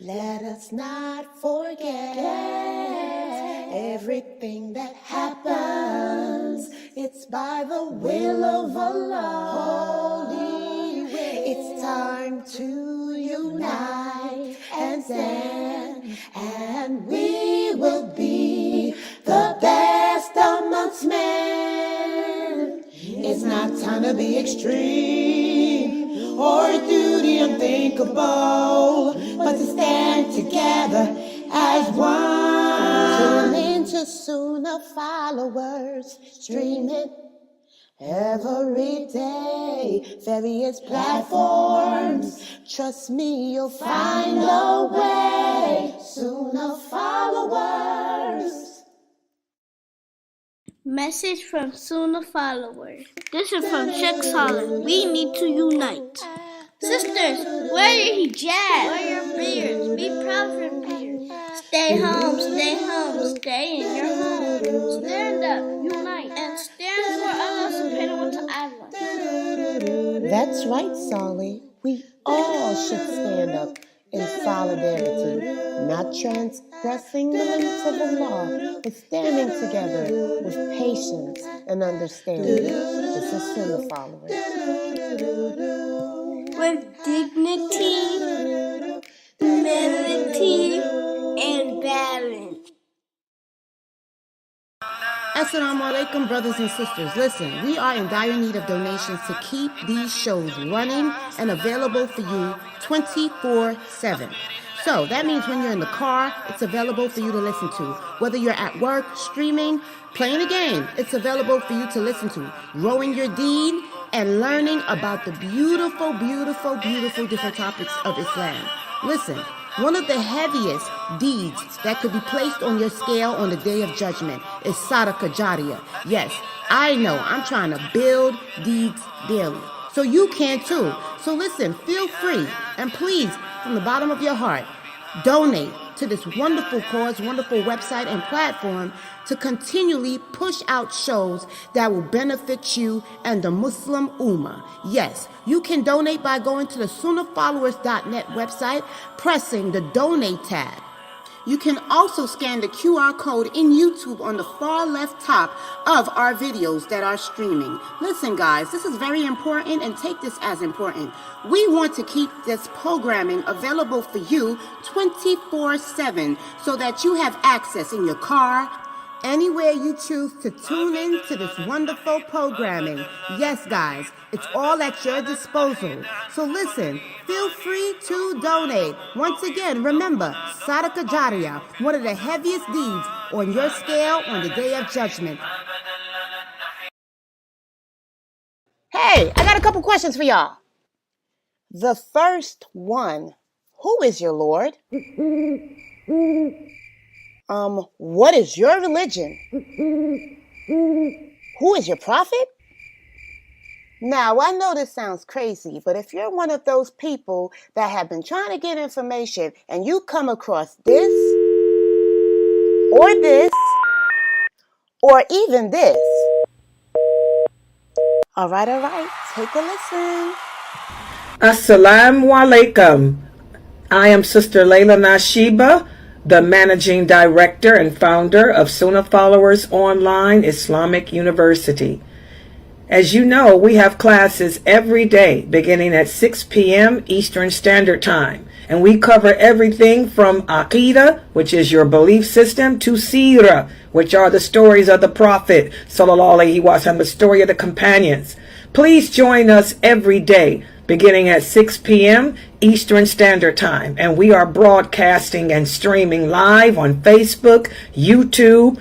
Let us not forget everything that happens. It's by the will of Allah. Holy will. It's time to unite and stand, and we will be the best amongst men. It's not time to be extreme or do the unthinkable, but to stand together as one. Tune into Sunnah followers, streaming every day, various platforms. Trust me, you'll find a way. Sunnah followers. Message from Sunnah followers. This is from Sheikh Saleh. We need to unite. Sisters, wear your hijab, wear your beards, be proud of your beards. Stay home, stay in your home. Stand up, unite, and stand for Allah subhanahu wa ta'ala. That's right, Saleh. We all should stand up in solidarity, not transgressing the limits of Allah, but standing together with patience and understanding. This is Sunnah followers. With dignity, humility, and balance. Assalamu alaikum, brothers and sisters. Listen, we are in dire need of donations to keep these shows running and available for you 24/7. So that means when you're in the car, it's available for you to listen to. Whether you're at work, streaming, playing a game, it's available for you to listen to. Growing your deen and learning about the beautiful, beautiful, beautiful different topics of Islam. Listen, one of the heaviest deeds that could be placed on your scale on the day of judgment is Sadaqah Jariyah. Yes, I know, I'm trying to build deeds daily. So you can too. So listen, feel free, and please, from the bottom of your heart, donate to this wonderful cause, wonderful website and platform to continually push out shows that will benefit you and the Muslim Ummah. Yes, you can donate by going to the Sunnahfollowers.net website, pressing the donate tab. You can also scan the QR code in YouTube on the far left top of our videos that are streaming. Listen, guys, this is very important, and take this as important. We want to keep this programming available for you 24/7 so that you have access in your car, anywhere you choose to tune in to this wonderful programming. Yes, guys, it's all at your disposal. So listen, feel free to donate. Once again, remember, Sadaqah Jariyah, one of the heaviest deeds on your scale on the day of judgment. Hey, I got a couple questions for y'all. The first one, who is your Lord? What is your religion? Who is your prophet? Now, I know this sounds crazy, but if you're one of those people that have been trying to get information and you come across this, or even this. All right, take a listen. Assalamu alaikum. I am Sister Lailanasheeba, the Managing Director and Founder of Sunnahfollowers Online Islamic University. As you know, we have classes every day beginning at 6 p.m. Eastern Standard Time. And we cover everything from Aqidah, which is your belief system, to Seerah, which are the stories of the Prophet, Sallallahu Alaihi Wasallam, the story of the companions. Please join us every day beginning at 6 p.m. Eastern Standard Time. And we are broadcasting and streaming live on Facebook, YouTube,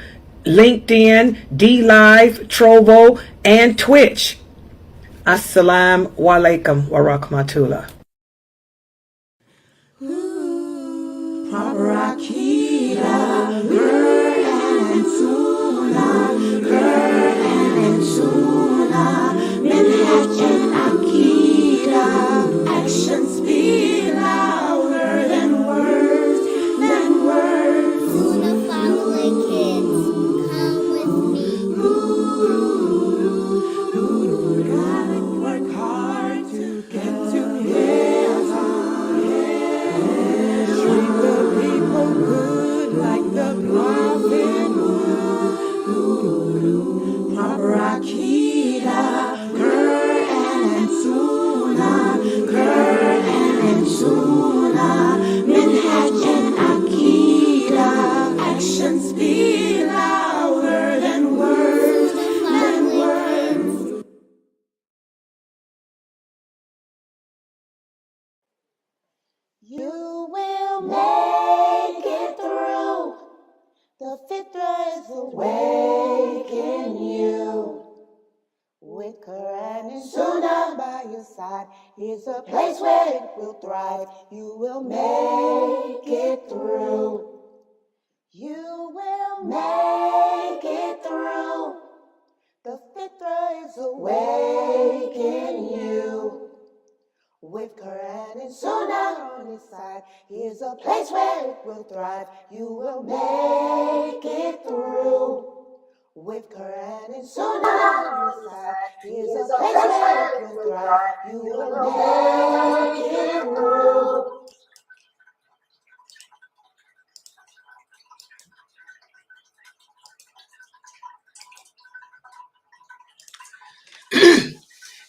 LinkedIn, DLive, Trovo, and Twitch. Assalamu alaikum wa rahmatullah. Proper Aqidah, Quran and Sunnah, Quran and Sunnah, Minhaj and Aqidah, actions speak louder than words, Sunnah following kids, come with me. Gotta work hard to get to here. You will make it through. The fitra is awake in you. With Quran and Sunnah by your side, here's a place where it will thrive. You will make it through. You will make it through. The fitra is awake in you. With Quran and Sunnah on his side, here's a place where it will thrive. You will make it through. With Quran and Sunnah on his side, here's a place where it will thrive. You will make it through.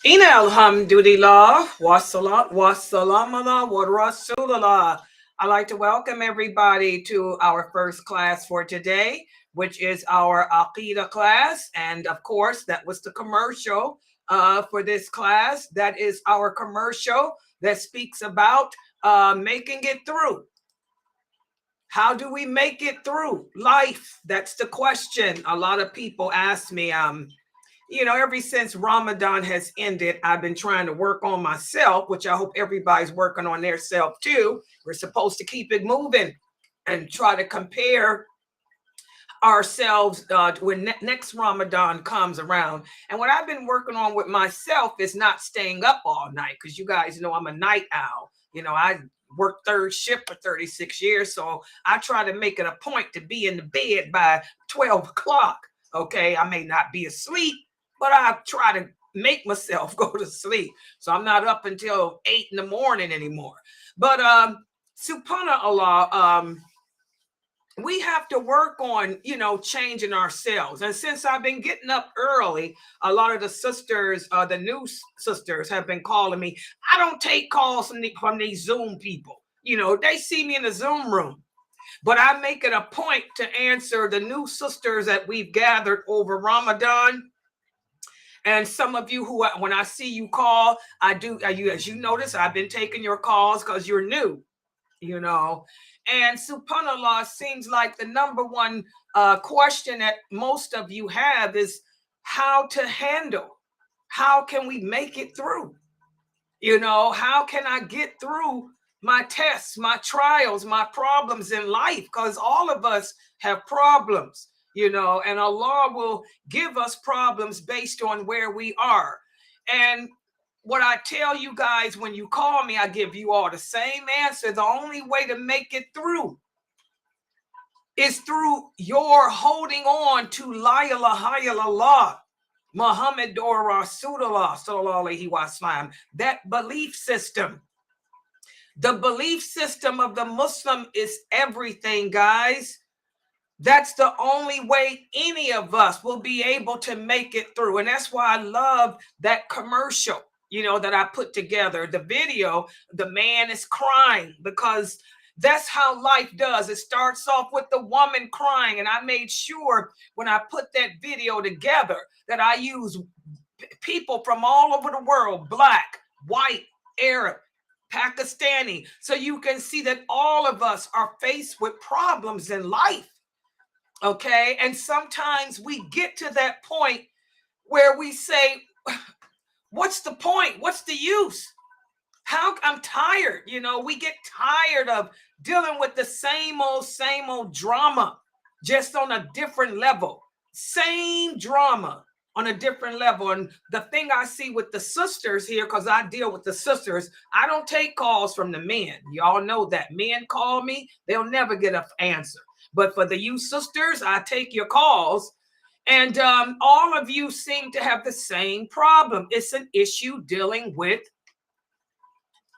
Ina alhamdulillah, wassalam, wassalamallah, wa rasulullah. I'd like to welcome everybody to our first class for today, which is our Aqidah class. And of course, that was the commercial for this class. That is our commercial that speaks about making it through. How do we make it through life? That's the question. A lot of people ask me, you know, ever since Ramadan has ended, I've been trying to work on myself, which I hope everybody's working on their self too. We're supposed to keep it moving and try to compare ourselves when next Ramadan comes around. And what I've been working on with myself is not staying up all night, because you guys know I'm a night owl. You know, I worked third shift for 36 years, so I try to make it a point to be in the bed by 12 o'clock. Okay, I may not be asleep, but I try to make myself go to sleep. So I'm not up until 8 in the morning anymore. But subhanAllah, we have to work on, you know, changing ourselves. And since I've been getting up early, a lot of the sisters, the new sisters have been calling me. I don't take calls from these Zoom people. You know, they see me in the Zoom room. But I make it a point to answer the new sisters that we've gathered over Ramadan. And some of you who, when I see you call, I do, as you notice, I've been taking your calls because you're new, you know. And subhanAllah, seems like the number one question that most of you have is how to handle. How can we make it through? You know, how can I get through my tests, my trials, my problems in life? Because all of us have problems. You know, and Allah will give us problems based on where we are. And what I tell you guys, when you call me, I give you all the same answer. The only way to make it through is through your holding on to La ilaha illallah, Muhammadur Rasulullah sallallahu alaihi wasallam, that belief system. The belief system of the Muslim is everything, guys. That's the only way any of us will be able to make it through. And that's why I love that commercial, you know, that I put together. The video, the man is crying, because that's how life does. It starts off with the woman crying. And I made sure when I put that video together that I use people from all over the world, black, white, Arab, Pakistani, so you can see that all of us are faced with problems in life. Okay, and sometimes we get to that point where we say, what's the point? What's the use? I'm tired. You know, we get tired of dealing with the same old drama, just on a different level. Same drama on a different level. And the thing I see with the sisters here, because I deal with the sisters, I don't take calls from the men. Y'all know that. Men call me, they'll never get an answer. But for the you sisters, I take your calls. And all of you seem to have the same problem. It's an issue dealing with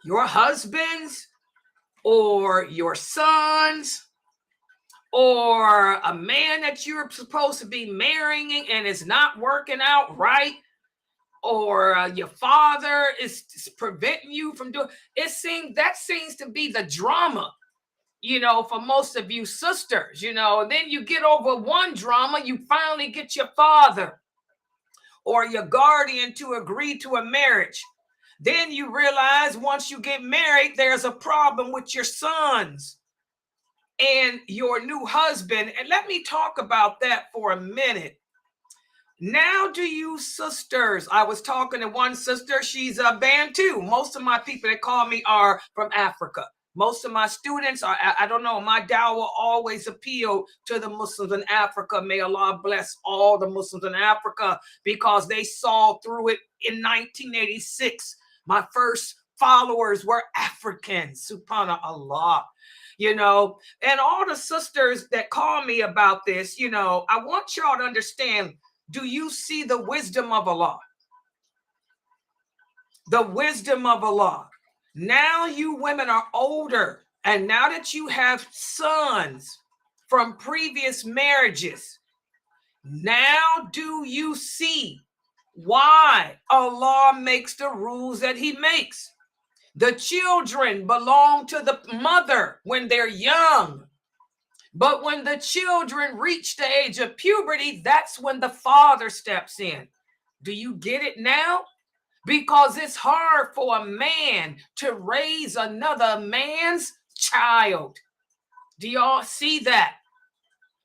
your husbands or your sons or a man that you're supposed to be marrying and it's not working out right, or your father is preventing you from doing it. Seems to be the drama, you know, for most of you sisters, you know. And then you get over one drama, you finally get your father or your guardian to agree to a marriage. Then you realize once you get married, there's a problem with your sons and your new husband. And let me talk about that for a minute. Now, do you sisters, I was talking to one sister, she's a Bantu. Most of my people that call me are from Africa. Most of my students are, I don't know, my dawah always appealed to the Muslims in Africa. May Allah bless all the Muslims in Africa, because they saw through it in 1986. My first followers were Africans, subhanallah. You know, and all the sisters that call me about this, you know, I want y'all to understand, do you see the wisdom of Allah? The wisdom of Allah. Now you women are older, and now that you have sons from previous marriages, now do you see why Allah makes the rules that he makes? The children belong to the mother when they're young. But when the children reach the age of puberty, that's when the father steps in. Do you get it now? Because it's hard for a man to raise another man's child. Do y'all see that?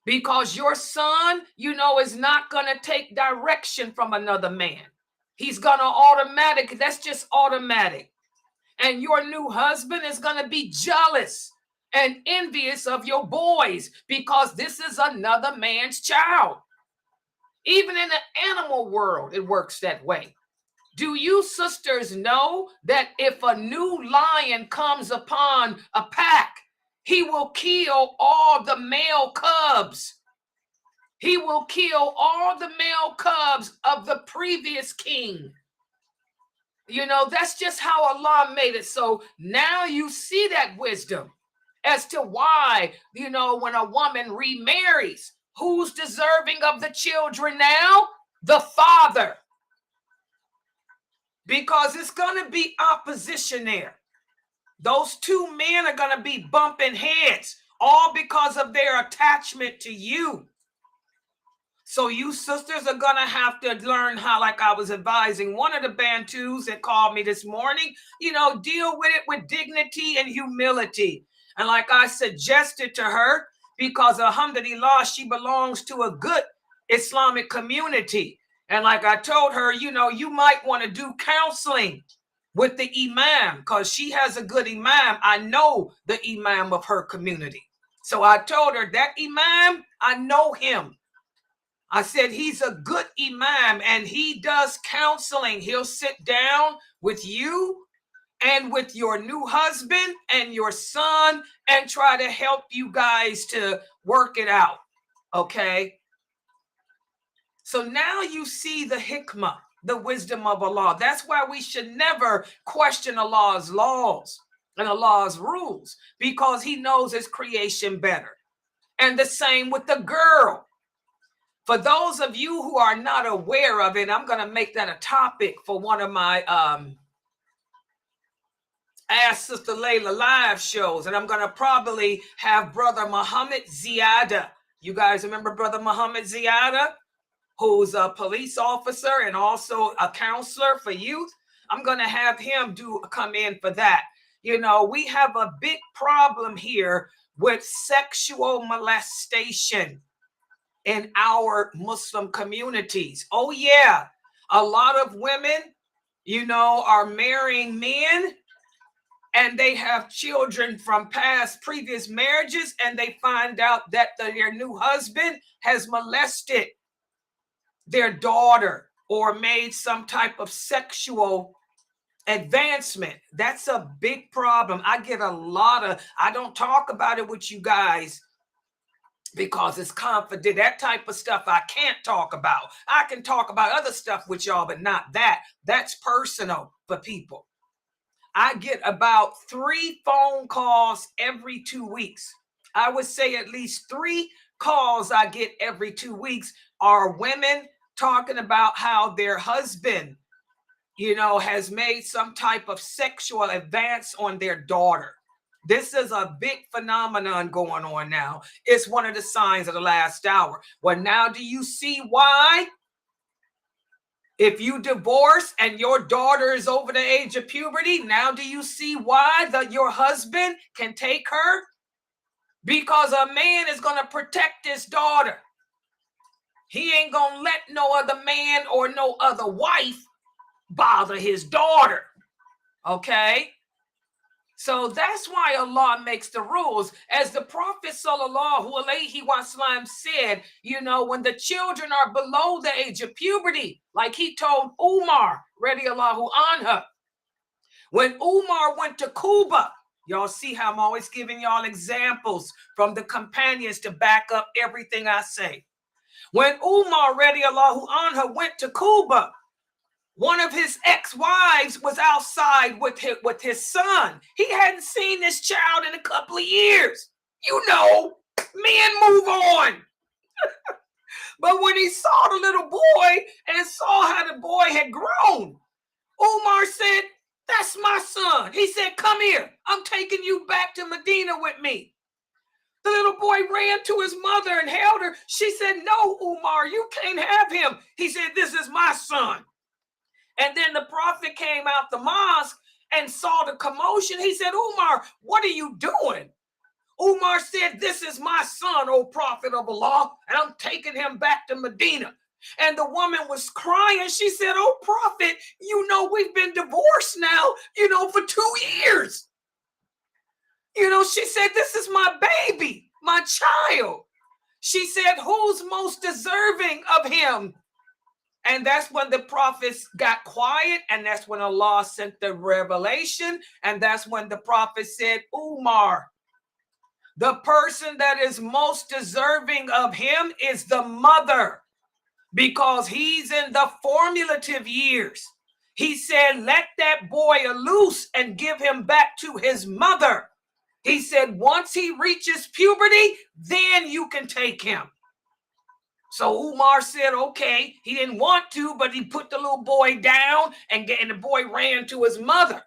Because your son, you know, is not going to take direction from another man. He's going to that's just automatic. And your new husband is going to be jealous and envious of your boys because this is another man's child. Even in the animal world, it works that way. Do you sisters know that if a new lion comes upon a pack, he will kill all the male cubs? He will kill all the male cubs of the previous king. You know, that's just how Allah made it. So now you see that wisdom as to why, you know, when a woman remarries, who's deserving of the children now? The father. Because it's going to be opposition there. Those two men are going to be bumping heads, all because of their attachment to you. So you sisters are going to have to learn how, like I was advising one of the Bantus that called me this morning, you know, deal with it with dignity and humility. And like I suggested to her, because alhamdulillah, she belongs to a good Islamic community. And like I told her, you know, you might want to do counseling with the imam because she has a good imam. I know the imam of her community. So I told her that imam, I know him. I said, he's a good imam and he does counseling. He'll sit down with you and with your new husband and your son and try to help you guys to work it out. Okay. So now you see the hikmah, the wisdom of Allah. That's why we should never question Allah's laws and Allah's rules, because he knows his creation better. And the same with the girl. For those of you who are not aware of it, I'm going to make that a topic for one of my Ask Sister Layla live shows. And I'm going to probably have Brother Muhammad Ziyada. You guys remember Brother Muhammad Ziyada, who's a police officer and also a counselor for youth? I'm going to have him come in for that. You know, we have a big problem here with sexual molestation in our Muslim communities. Oh, yeah. A lot of women, you know, are marrying men and they have children from previous marriages, and they find out that their new husband has molested their daughter or made some type of sexual advancement. That's a big problem. I get I don't talk about it with you guys because it's confident. That type of stuff I can't talk about. I can talk about other stuff with y'all, but not that. That's personal for people. I get about 3 phone calls every 2 weeks. I would say at least 3 calls I get every 2 weeks are women talking about how their husband, you know, has made some type of sexual advance on their daughter. This is a big phenomenon going on now. It's one of the signs of the last hour. Well, now do you see why? If you divorce and your daughter is over the age of puberty, now do you see why your husband can take her? Because a man is going to protect his daughter. He ain't going to let no other man or no other wife bother his daughter. Okay? So that's why Allah makes the rules. As the Prophet sallallahu alaihi wasallam said, you know, when the children are below the age of puberty, like he told Umar, radiallahu anha, when Umar went to Cuba, y'all see how I'm always giving y'all examples from the companions to back up everything I say. When Umar, radiallahu anha, went to Cuba, one of his ex-wives was outside with his son. He hadn't seen this child in a couple of years. You know, men move on. But when he saw the little boy and saw how the boy had grown, Umar said, "That's my son." He said, "Come here. I'm taking you back to Medina with me." The little boy ran to his mother and held her. She said, "No, Umar, you can't have him." He said, "This is my son." And then the prophet came out the mosque and saw the commotion. He said, "Umar, what are you doing?" Umar said, "This is my son, O prophet of Allah, and I'm taking him back to Medina." And the woman was crying. She said, "Oh, prophet, you know, we've been divorced now, you know, for 2 years. You know," she said, "this is my baby, my child." She said, "Who's most deserving of him?" And that's when the prophets got quiet, and that's when Allah sent the revelation, and that's when the prophet said, "Umar, the person that is most deserving of him is the mother, because he's in the formulative years." He said, "Let that boy loose and give him back to his mother." He said, "Once he reaches puberty, then you can take him." So Umar said, okay. He didn't want to, but he put the little boy down, and the boy ran to his mother.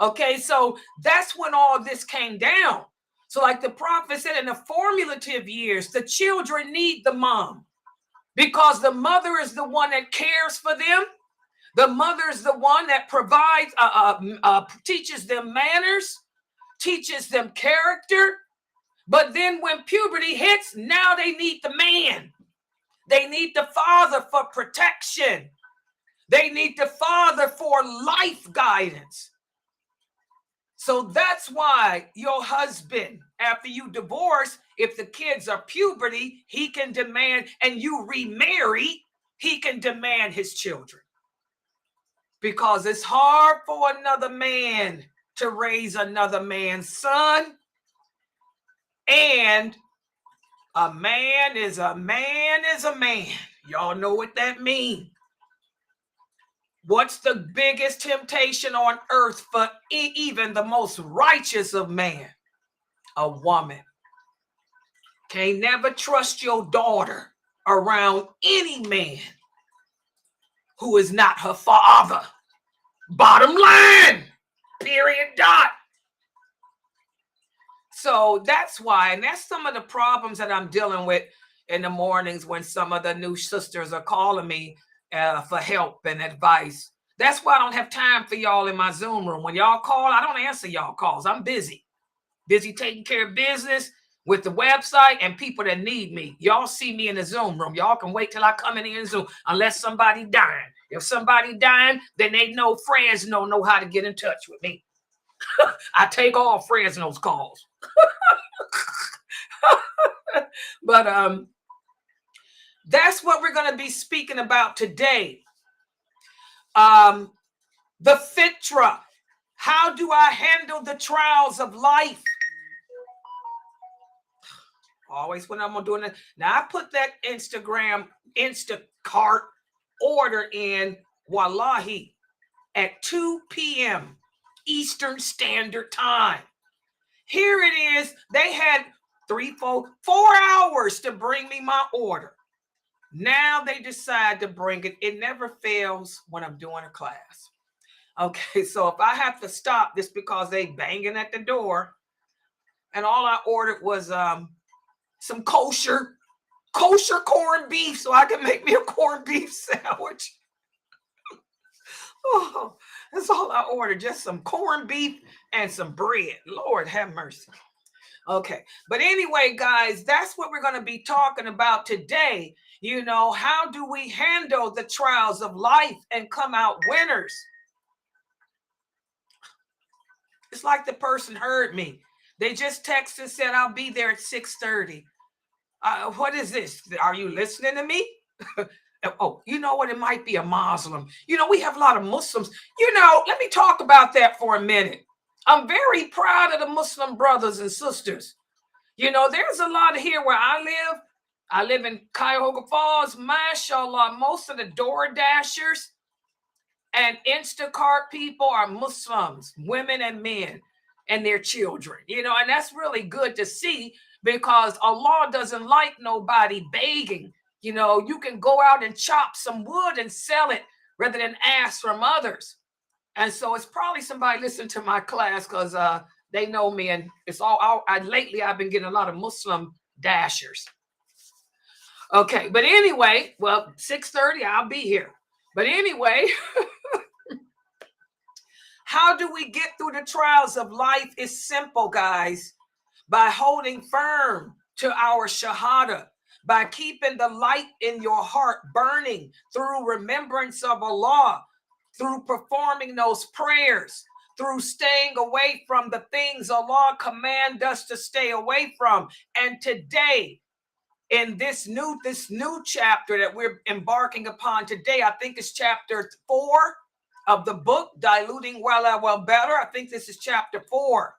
Okay, so that's when all this came down. So like the prophet said, in the formulative years, the children need the mom, because the mother is the one that cares for them. The mother is the one that provides, teaches them manners, teaches them character. But then when puberty hits, now they need the man. They need the father for protection. They need the father for life guidance. So that's why your husband, after you divorce, if the kids are puberty, he can demand, and you remarry, he can demand his children. Because it's hard for another man to raise another man's son. And a man is a man is a man. Y'all know what that means. What's the biggest temptation on earth for even the most righteous of man? A woman. Can't never trust your daughter around any man who is not her father. Bottom line. Period. Dot. So that's why, and that's some of the problems that I'm dealing with in the mornings when some of the new sisters are calling me for help and advice. That's why I don't have time for y'all in my Zoom room. When y'all call, I don't answer y'all calls. I'm busy taking care of business with the website and people that need me. Y'all see me in the Zoom room. Y'all can wait till I come in here and Zoom, unless somebody dying. If somebody dying, then they know friends know how to get in touch with me. I take all Fresno's calls. But that's what we're going to be speaking about today. The fitra. How do I handle the trials of life? Always when I'm doing it. Now I put that Instacart order in, wallahi, at 2 p.m. Eastern Standard Time. Here it is. They had 4 hours to bring me my order. Now they decide to bring it. It never fails when I'm doing a class. Okay, so if I have to stop just because they banging at the door, and all I ordered was some kosher corned beef so I can make me a corned beef sandwich. Oh, that's all I ordered. Just some corned beef and some bread. Lord have mercy. Okay. But anyway, guys, that's what we're going to be talking about today. You know, how do we handle the trials of life and come out winners? It's like the person heard me. They just texted and said, I'll be there at 6:30. What is this? Are you listening to me? Oh, you know what? It might be a Muslim. You know, we have a lot of Muslims. You know, let me talk about that for a minute. I'm very proud of the Muslim brothers and sisters. You know, there's a lot here where I live. I live in Cuyahoga Falls. MashaAllah, most of the Door Dashers and Instacart people are Muslims, women and men and their children. You know, and that's really good to see because Allah doesn't like nobody begging. You know, you can go out and chop some wood and sell it rather than ask from others. And so it's probably somebody listening to my class because they know me, and it's all lately I've been getting a lot of Muslim dashers. Okay, but anyway, well, 6:30, I'll be here. But anyway, how do we get through the trials of life? Is simple, guys, by holding firm to our shahada, by keeping the light in your heart burning through remembrance of Allah, through performing those prayers, through staying away from the things Allah command us to stay away from. And today, in this new chapter that we're embarking upon today, I think it's chapter 4 of the book, Diluting Wala Wal Bara. I think this is chapter 4.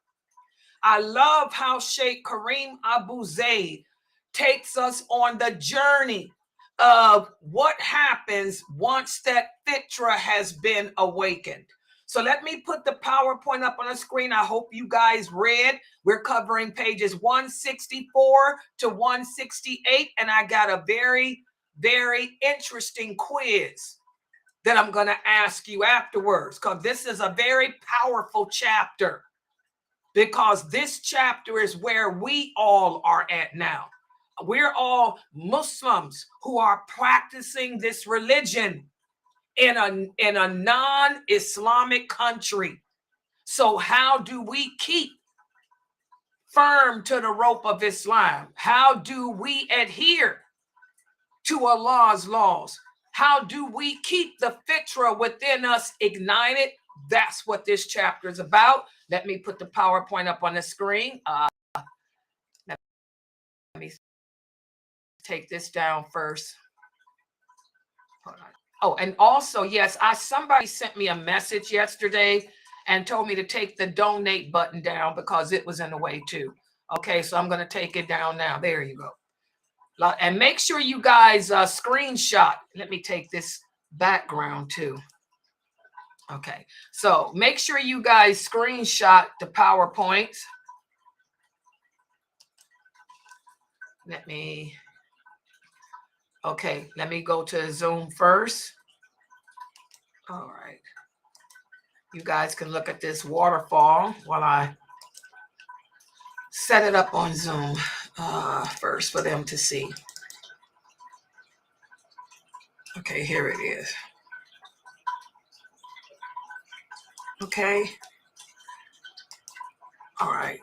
I love how Sheikh Kareem Abu Zaid takes us on the journey of what happens once that fitra has been awakened. So let me put the PowerPoint up on the screen. I hope you guys read. We're covering pages 164 to 168, and I got a very, very interesting quiz that I'm going to ask you afterwards, because this is a very powerful chapter, because this chapter is where we all are at now. We're all Muslims who are practicing this religion in a non-Islamic country. So how do we keep firm to the rope of Islam? How do we adhere to Allah's laws? How do we keep the fitra within us ignited? That's what this chapter is about. Let me put the PowerPoint up on the screen. Let me take this down first. Hold on. Oh, and also, yes, somebody sent me a message yesterday and told me to take the donate button down because it was in the way too. Okay, so I'm going to take it down now. There you go. And make sure you guys screenshot. Let me take this background too. Okay, so make sure you guys screenshot the PowerPoints. Let me go to Zoom first. All right. You guys can look at this waterfall while I set it up on Zoom first for them to see. Okay, here it is. Okay. All right.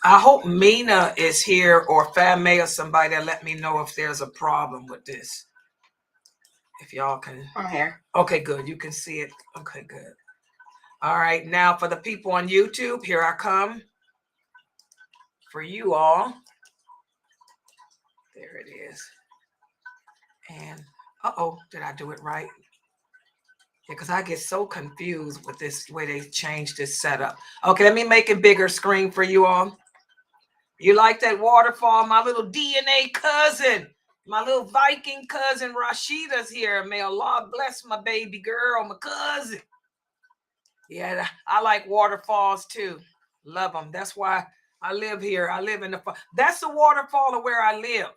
I hope Mina is here, or Fame or somebody to let me know if there's a problem with this. If y'all can. I'm here. Okay, good. You can see it. Okay, good. All right. Now for the people on YouTube, here I come. For you all. There it is. And, did I do it right? Yeah, because I get so confused with this way they changed this setup. Okay, let me make a bigger screen for you all. You like that waterfall? My little DNA cousin, my little Viking cousin Rashida's here. May Allah bless my baby girl, my cousin. Yeah, I like waterfalls too. Love them. That's why I live here. I live in the, that's the waterfall of where I live.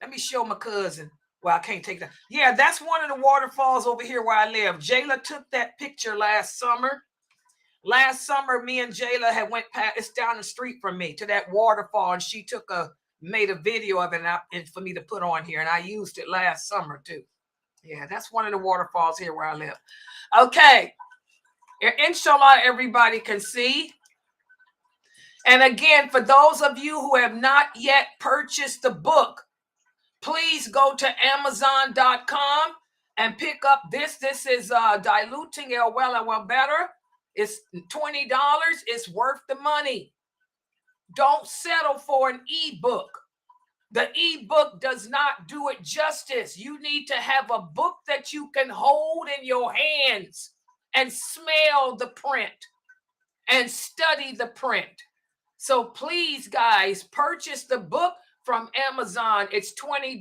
Let me show my cousin. Well, I can't take that. Yeah, that's one of the waterfalls over here where I live. Jayla took that picture last summer. Last summer, me and Jayla had went past, it's down the street from me, to that waterfall, and she made a video of it and for me to put on here, and I used it last summer too. Yeah, that's one of the waterfalls here where I live. Okay. Inshallah, everybody can see. And again, for those of you who have not yet purchased the book, please go to Amazon.com and pick up this. This is Diluting Wala Wal Bara. It's $20. It's worth the money. Don't settle for an ebook. The ebook does not do it justice. You need to have a book that you can hold in your hands and smell the print and study the print. So please, guys, purchase the book from Amazon. It's $20,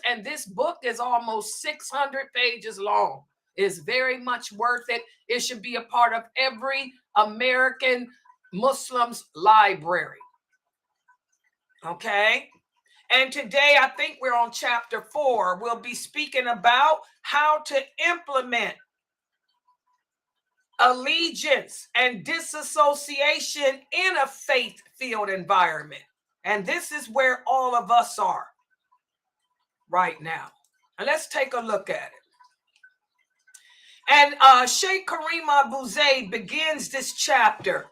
and this book is almost 600 pages long. It's very much worth it. It should be a part of every American Muslim's library. Okay? And today, I think we're on chapter 4. We'll be speaking about how to implement allegiance and disassociation in a faith-filled environment. And this is where all of us are right now. And let's take a look at it. And Sheikh Kareem Abu Zayd begins this chapter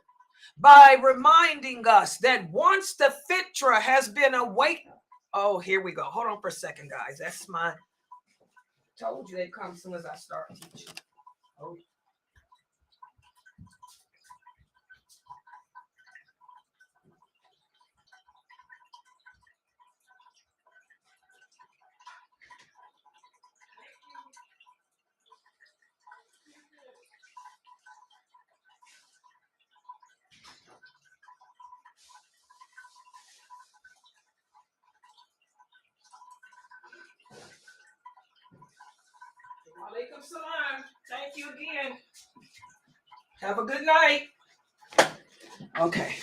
by reminding us that once the fitra has been awakened. Oh, here we go. Hold on for a second, guys. That's my. Told you they'd come as soon as I start teaching. Oh. Walaikum salam. Thank you again. Have a good night. Okay.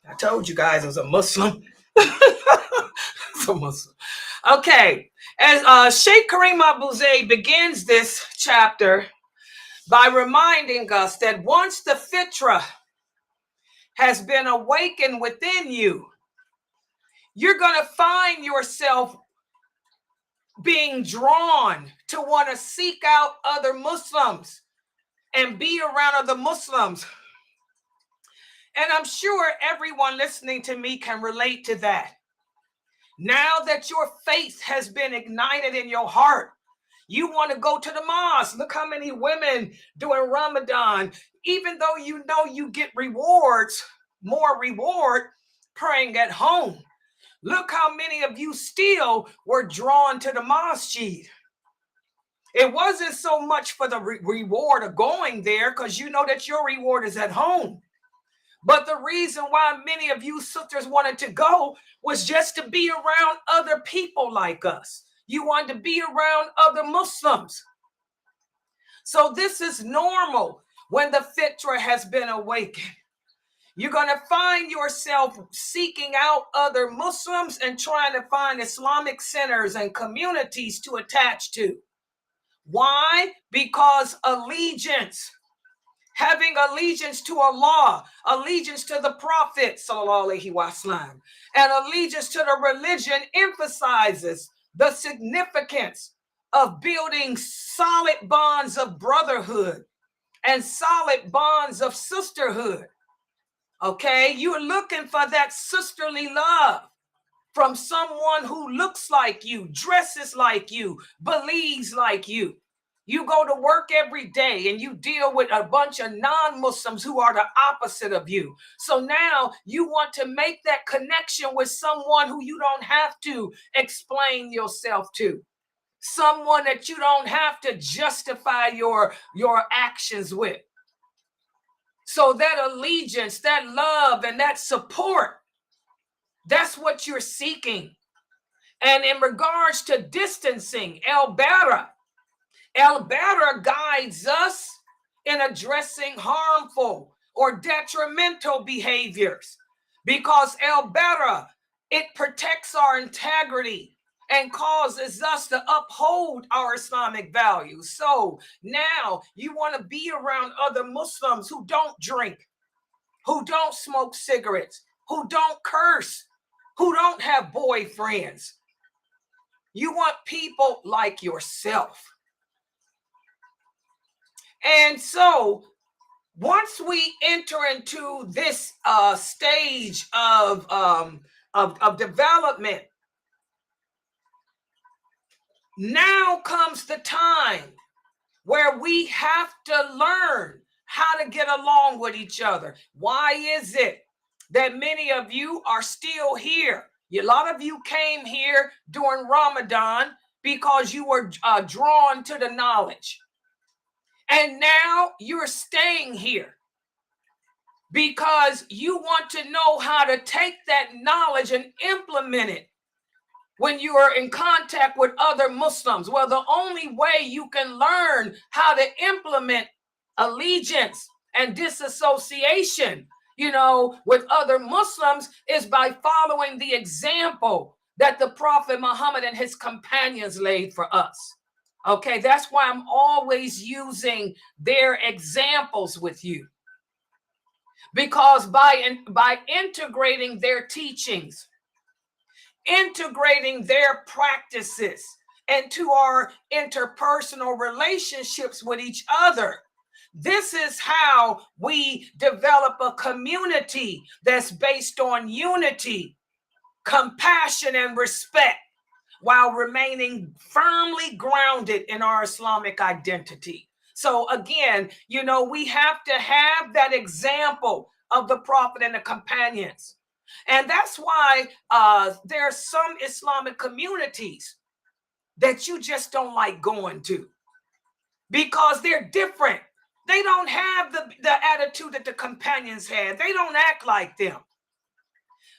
I told you guys I was a Muslim. It's a Muslim. Okay. As Sheikh Kareem Abu Zayd begins this chapter by reminding us that once the fitra has been awakened within you, you're going to find yourself being drawn to want to seek out other Muslims and be around other Muslims. And I'm sure everyone listening to me can relate to that. Now that your faith has been ignited in your heart, you want to go to the mosque. Look how many women during Ramadan, even though you know you get rewards, more reward praying at home. Look how many of you still were drawn to the masjid. It wasn't so much for the reward of going there, because you know that your reward is at home. But the reason why many of you sisters wanted to go was just to be around other people like us. You wanted to be around other Muslims. So this is normal when the fitra has been awakened. You're going to find yourself seeking out other Muslims and trying to find Islamic centers and communities to attach to. Why? Because allegiance, having allegiance to Allah, allegiance to the Prophet, sallallahu alaihi wasallam, and allegiance to the religion emphasizes the significance of building solid bonds of brotherhood and solid bonds of sisterhood. Okay, you're looking for that sisterly love from someone who looks like you, dresses like you, believes like you. You go to work every day and you deal with a bunch of non-Muslims who are the opposite of you. So now you want to make that connection with someone who you don't have to explain yourself to. Someone that you don't have to justify your actions with. So that allegiance, that love, and that support, that's what you're seeking. And in regards to distancing, al-bara guides us in addressing harmful or detrimental behaviors, because al-bara, it protects our integrity and causes us to uphold our Islamic values. So now you want to be around other Muslims who don't drink, who don't smoke cigarettes, who don't curse, who don't have boyfriends. You want people like yourself. And so once we enter into this stage of development, now comes the time where we have to learn how to get along with each other. Why is it that many of you are still here? A lot of you came here during Ramadan because you were drawn to the knowledge. And now you're staying here because you want to know how to take that knowledge and implement it when you are in contact with other Muslims. Well, the only way you can learn how to implement allegiance and disassociation, with other Muslims is by following the example that the Prophet Muhammad and his companions laid for us. Okay, that's why I'm always using their examples with you. Because by integrating their teachings, integrating their practices into our interpersonal relationships with each other, this is how we develop a community that's based on unity, compassion, and respect, while remaining firmly grounded in our Islamic identity. So again, we have to have that example of the Prophet and the companions. And that's why there are some Islamic communities that you just don't like going to, because they're different. They don't have the attitude that the companions had. They don't act like them.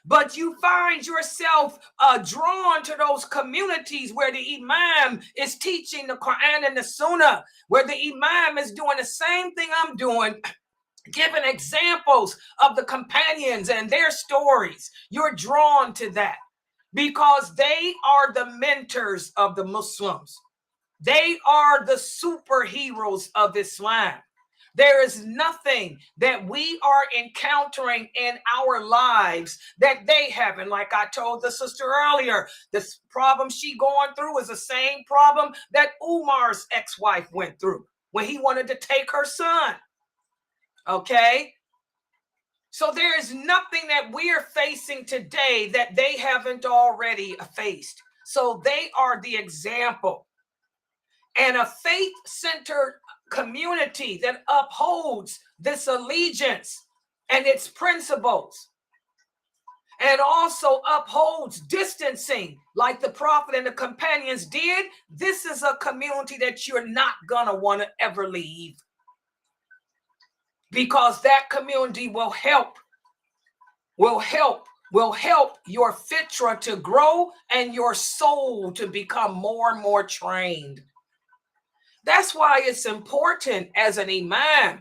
But you find yourself drawn to those communities where the Imam is teaching the Quran and the Sunnah, where the Imam is doing the same thing I'm doing, giving examples of the companions and their stories. You're drawn to that because they are the mentors of the Muslims. They are the superheroes of Islam. There is nothing that we are encountering in our lives that they haven't. Like I told the sister earlier, this problem she going through is the same problem that Umar's ex-wife went through when he wanted to take her son. Okay? So there is nothing that we are facing today that they haven't already faced. So they are the example. And a faith-centered community that upholds this allegiance and its principles, and also upholds distancing like the Prophet and the companions did, this is a community that you're not gonna want to ever leave, because that community will help your fitra to grow and your soul to become more and more trained. That's why it's important as an imam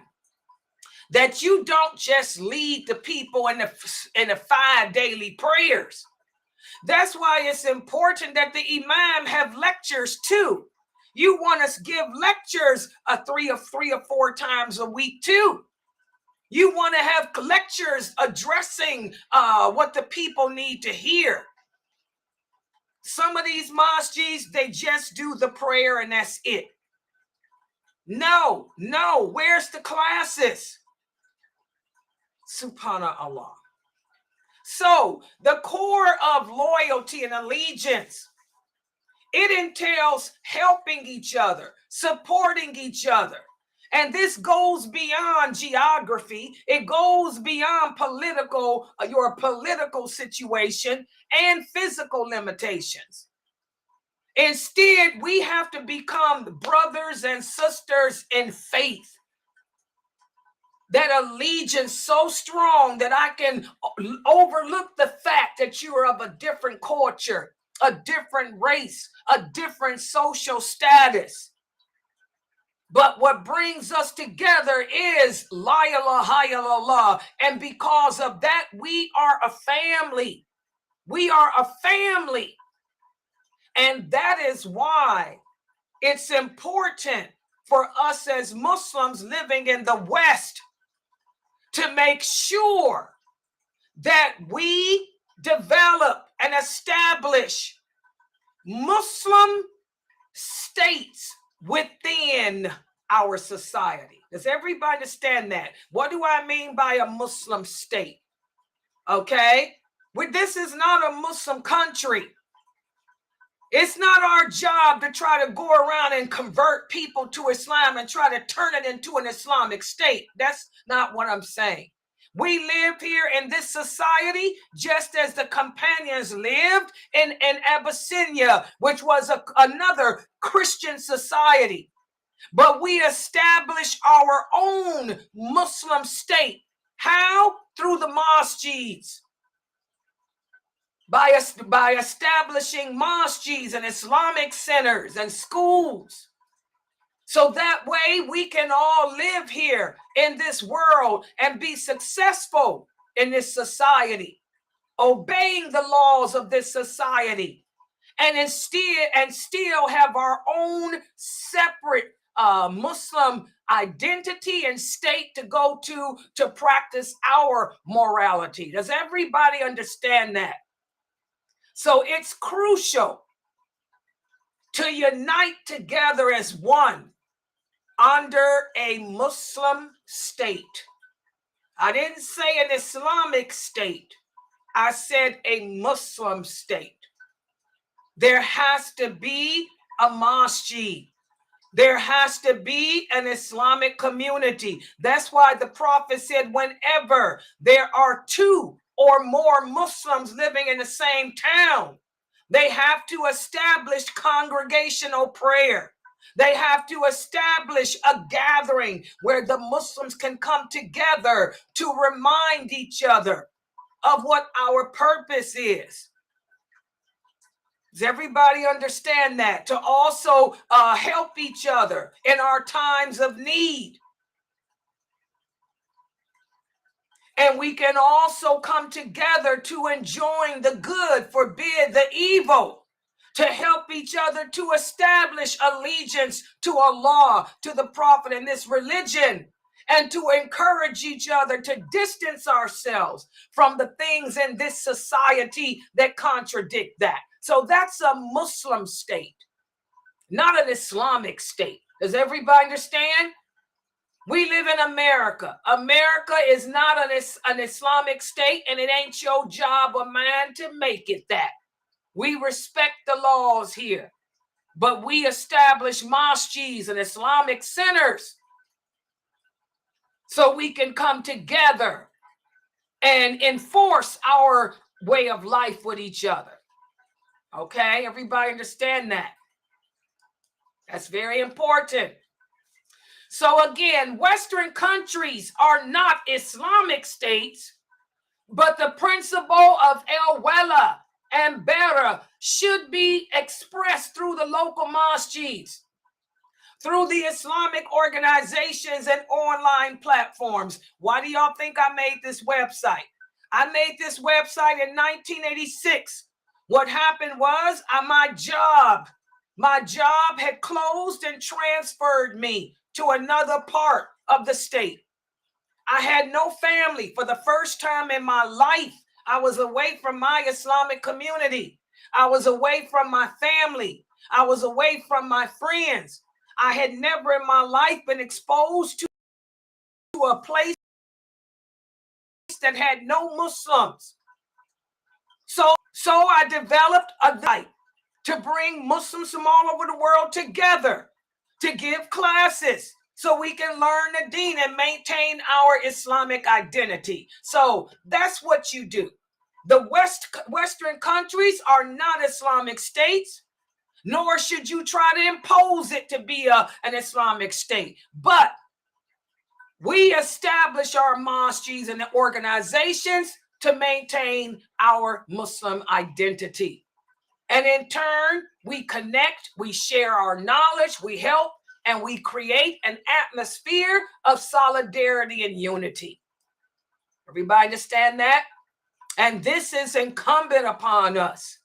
that you don't just lead the people in the 5 daily prayers. That's why it's important that the imam have lectures too. You want us to give lectures 3 or 4 times a week too. You want to have lectures addressing what the people need to hear. Some of these masjids, they just do the prayer and that's it. No, where's the classes? Subhanallah. So the core of loyalty and allegiance, it entails helping each other, supporting each other. And this goes beyond geography. It goes beyond your political situation and physical limitations. Instead, we have to become brothers and sisters in faith. That allegiance so strong that I can overlook the fact that you are of a different culture, a different race, a different social status. But what brings us together is La ilaha illallah. And because of that, we are a family. We are a family. And that is why it's important for us as Muslims living in the West to make sure that we develop and establish Muslim states within our society. Does everybody understand that? What do I mean by a Muslim state? Okay, this is not a Muslim country. It's not our job to try to go around and convert people to Islam and try to turn it into an Islamic state. That's not what I'm saying. We live here in this society just as the companions lived in Abyssinia, which was another Christian society. But we established our own Muslim state. How? Through the masjids. By establishing masjids and Islamic centers and schools. So that way we can all live here in this world and be successful in this society, obeying the laws of this society, and still have our own separate Muslim identity and state to go to practice our morality. Does everybody understand that? So it's crucial to unite together as one under a Muslim state. I didn't say an Islamic state. I said a Muslim state. There has to be a masjid. There has to be an Islamic community. That's why the Prophet said, whenever there are two or more Muslims living in the same town, they have to establish congregational prayer. They have to establish a gathering where the Muslims can come together to remind each other of what our purpose is. Does everybody understand that? To also help each other in our times of need. And we can also come together to enjoin the good, forbid the evil, to help each other to establish allegiance to Allah, to the Prophet and this religion, and to encourage each other to distance ourselves from the things in this society that contradict that. So that's a Muslim state, not an Islamic state. Does everybody understand? We live in America. America is not an Islamic state, and it ain't your job or mine to make it that. We respect the laws here, but we establish masjids and Islamic centers so we can come together and enforce our way of life with each other. Okay, everybody understand that? That's very important. So again, Western countries are not Islamic states, but the principle of al-wala and bara should be expressed through the local masjids, through the Islamic organizations and online platforms. Why do y'all think I made this website? I made this website in 1986. What happened was my job had closed and transferred me to another part of the state. I had no family. For the first time in my life, I was away from my Islamic community. I was away from my family. I was away from my friends. I had never in my life been exposed to a place that had no Muslims. So I developed a guide to bring Muslims from all over the world together to give classes so we can learn the deen and maintain our Islamic identity. So that's what you do. The Western countries are not Islamic states, nor should you try to impose it to be an Islamic state. But we establish our masjids and the organizations to maintain our Muslim identity. And in turn, we connect, we share our knowledge, we help, and we create an atmosphere of solidarity and unity. Everybody understand that? And this is incumbent upon us.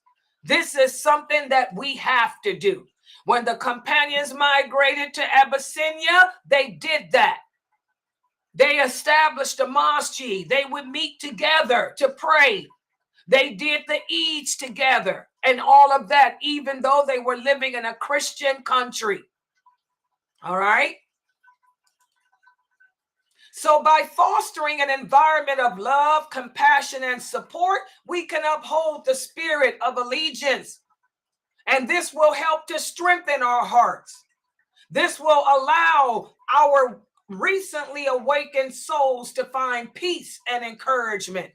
This is something that we have to do. When the companions migrated to Abyssinia, they did that. They established a masjid. They would meet together to pray. They did the Eids together. and all of that, even though they were living in a Christian country. All right. So by fostering an environment of love, compassion, and support, we can uphold the spirit of allegiance. And this will help to strengthen our hearts. This will allow our recently awakened souls to find peace and encouragement,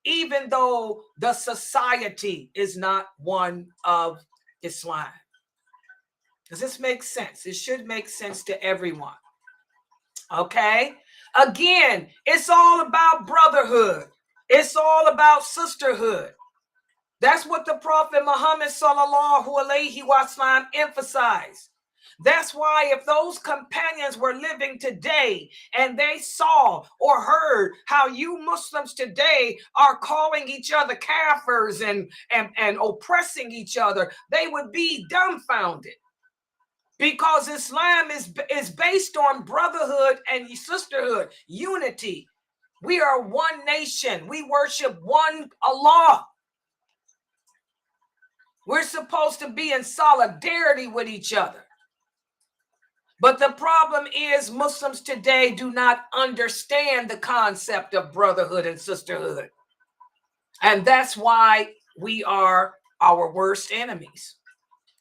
even though the society is not one of Islam. Does this make sense? It should make sense to everyone. Okay? Again, it's all about brotherhood. It's all about sisterhood. That's what the Prophet Muhammad sallallahu alaihi wasallam emphasized. That's why if those companions were living today and they saw or heard how you Muslims today are calling each other kafirs and oppressing each other, they would be dumbfounded. Because Islam is based on brotherhood and sisterhood, unity. We are one nation. We worship one Allah. We're supposed to be in solidarity with each other. But the problem is Muslims today do not understand the concept of brotherhood and sisterhood. And that's why we are our worst enemies.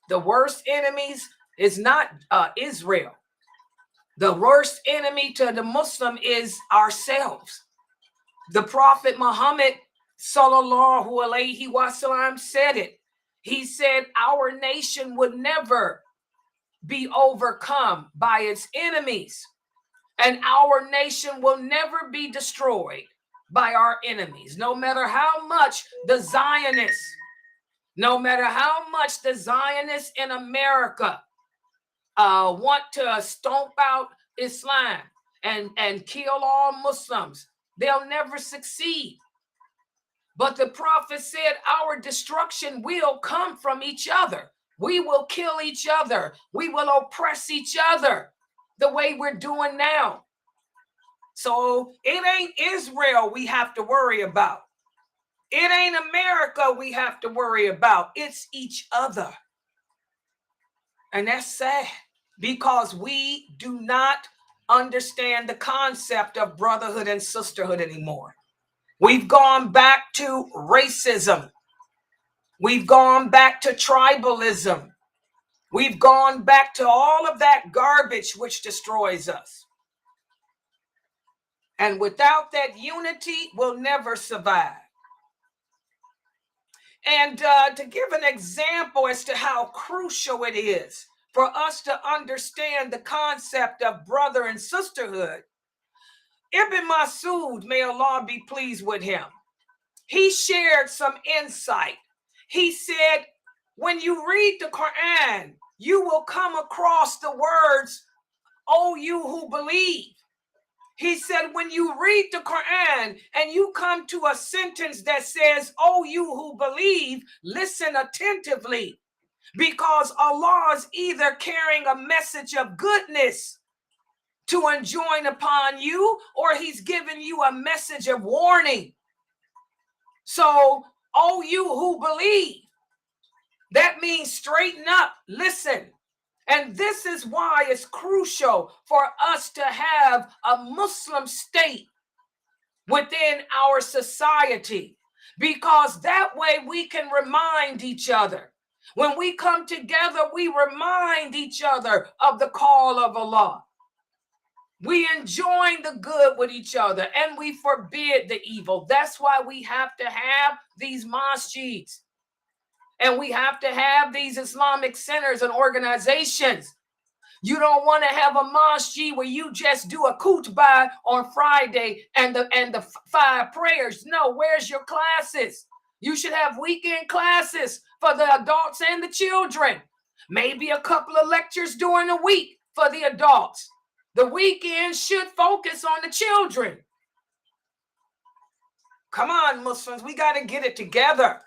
The worst enemies is not Israel. The worst enemy to the Muslim is ourselves. The Prophet Muhammad sallallahu alaihi wasallam said it. He said our nation would never be overcome by its enemies, and our nation will never be destroyed by our enemies. No matter how much the Zionists in America want to stomp out Islam and kill all Muslims, they'll never succeed. But the Prophet said our destruction will come from each other. We will kill each other. We will oppress each other the way we're doing now. So it ain't Israel we have to worry about. It ain't America we have to worry about. It's each other. And that's sad because we do not understand the concept of brotherhood and sisterhood anymore. We've gone back to racism. We've gone back to tribalism. We've gone back to all of that garbage which destroys us. And without that unity, we'll never survive. And to give an example as to how crucial it is for us to understand the concept of brother and sisterhood, Ibn Masud, may Allah be pleased with him, he shared some insight. He said, when you read the Quran, you will come across the words, "O you who believe." He said, when you read the Quran and you come to a sentence that says, "O you who believe," listen attentively, because Allah is either carrying a message of goodness to enjoin upon you, or he's giving you a message of warning. So, "O you who believe," that means straighten up, listen. And this is why it's crucial for us to have a Muslim state within our society, because that way we can remind each other. When we come together, we remind each other of the call of Allah. We enjoin the good with each other and we forbid the evil. That's why we have to have these masjids. And we have to have these Islamic centers and organizations. You don't want to have a masjid where you just do a khutbah on Friday and the 5 prayers. No, where's your classes? You should have weekend classes for the adults and the children. Maybe a couple of lectures during the week for the adults. The weekend should focus on the children. Come on, Muslims, we got to get it together.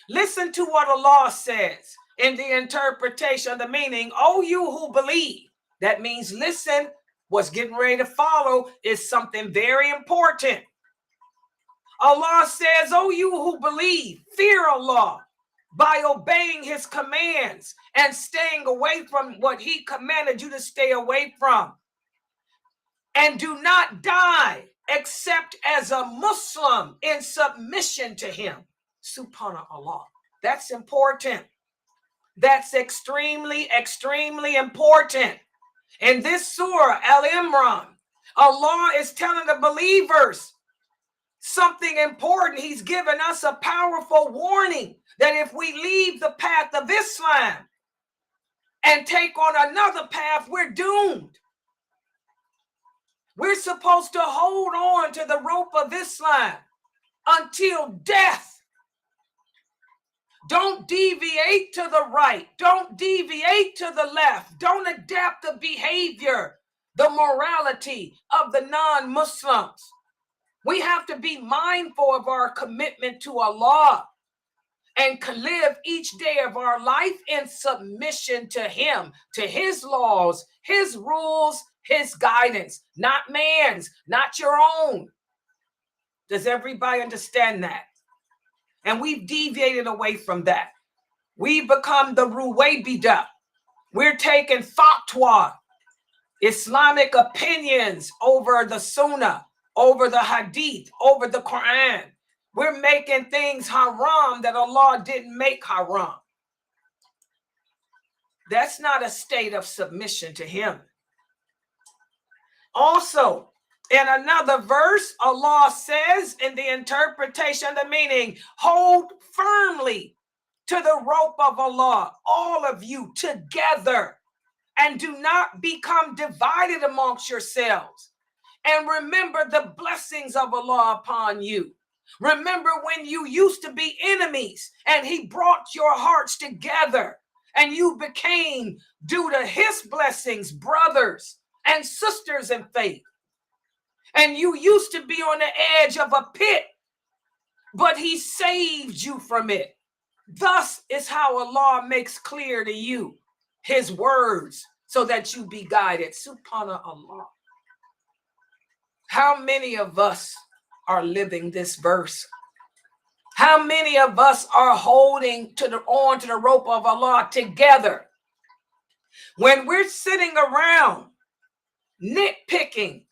Listen to what Allah says in the interpretation of the meaning, "O you who believe." That means listen, what's getting ready to follow is something very important. Allah says, "O you who believe, fear Allah by obeying his commands and staying away from what he commanded you to stay away from. And do not die except as a Muslim in submission to him." Subhanallah. That's important. That's extremely, extremely important. In this surah, Al-Imran, Allah is telling the believers something important. He's given us a powerful warning that if we leave the path of Islam and take on another path, we're doomed. We're supposed to hold on to the rope of Islam until death. Don't deviate to the right. Don't deviate to the left. Don't adapt the behavior, the morality of the non-Muslims. We have to be mindful of our commitment to Allah and live each day of our life in submission to him, to his laws, his rules, his guidance, not man's, not your own. Does everybody understand that? And we've deviated away from that. We've become the Ruwaybida. We're taking fatwa, Islamic opinions over the Sunnah, over the Hadith, over the Quran. We're making things haram that Allah didn't make haram. That's not a state of submission to him. Also, in another verse, Allah says in the interpretation of the meaning, hold firmly to the rope of Allah, all of you together, and do not become divided amongst yourselves. And remember the blessings of Allah upon you. Remember when you used to be enemies and he brought your hearts together and you became, due to his blessings, brothers and sisters in faith. And you used to be on the edge of a pit, but he saved you from it. Thus is how Allah makes clear to you his words so that you be guided. Subhanallah. How many of us are living this verse? How many of us are holding on to the rope of Allah together? When we're sitting around nitpicking,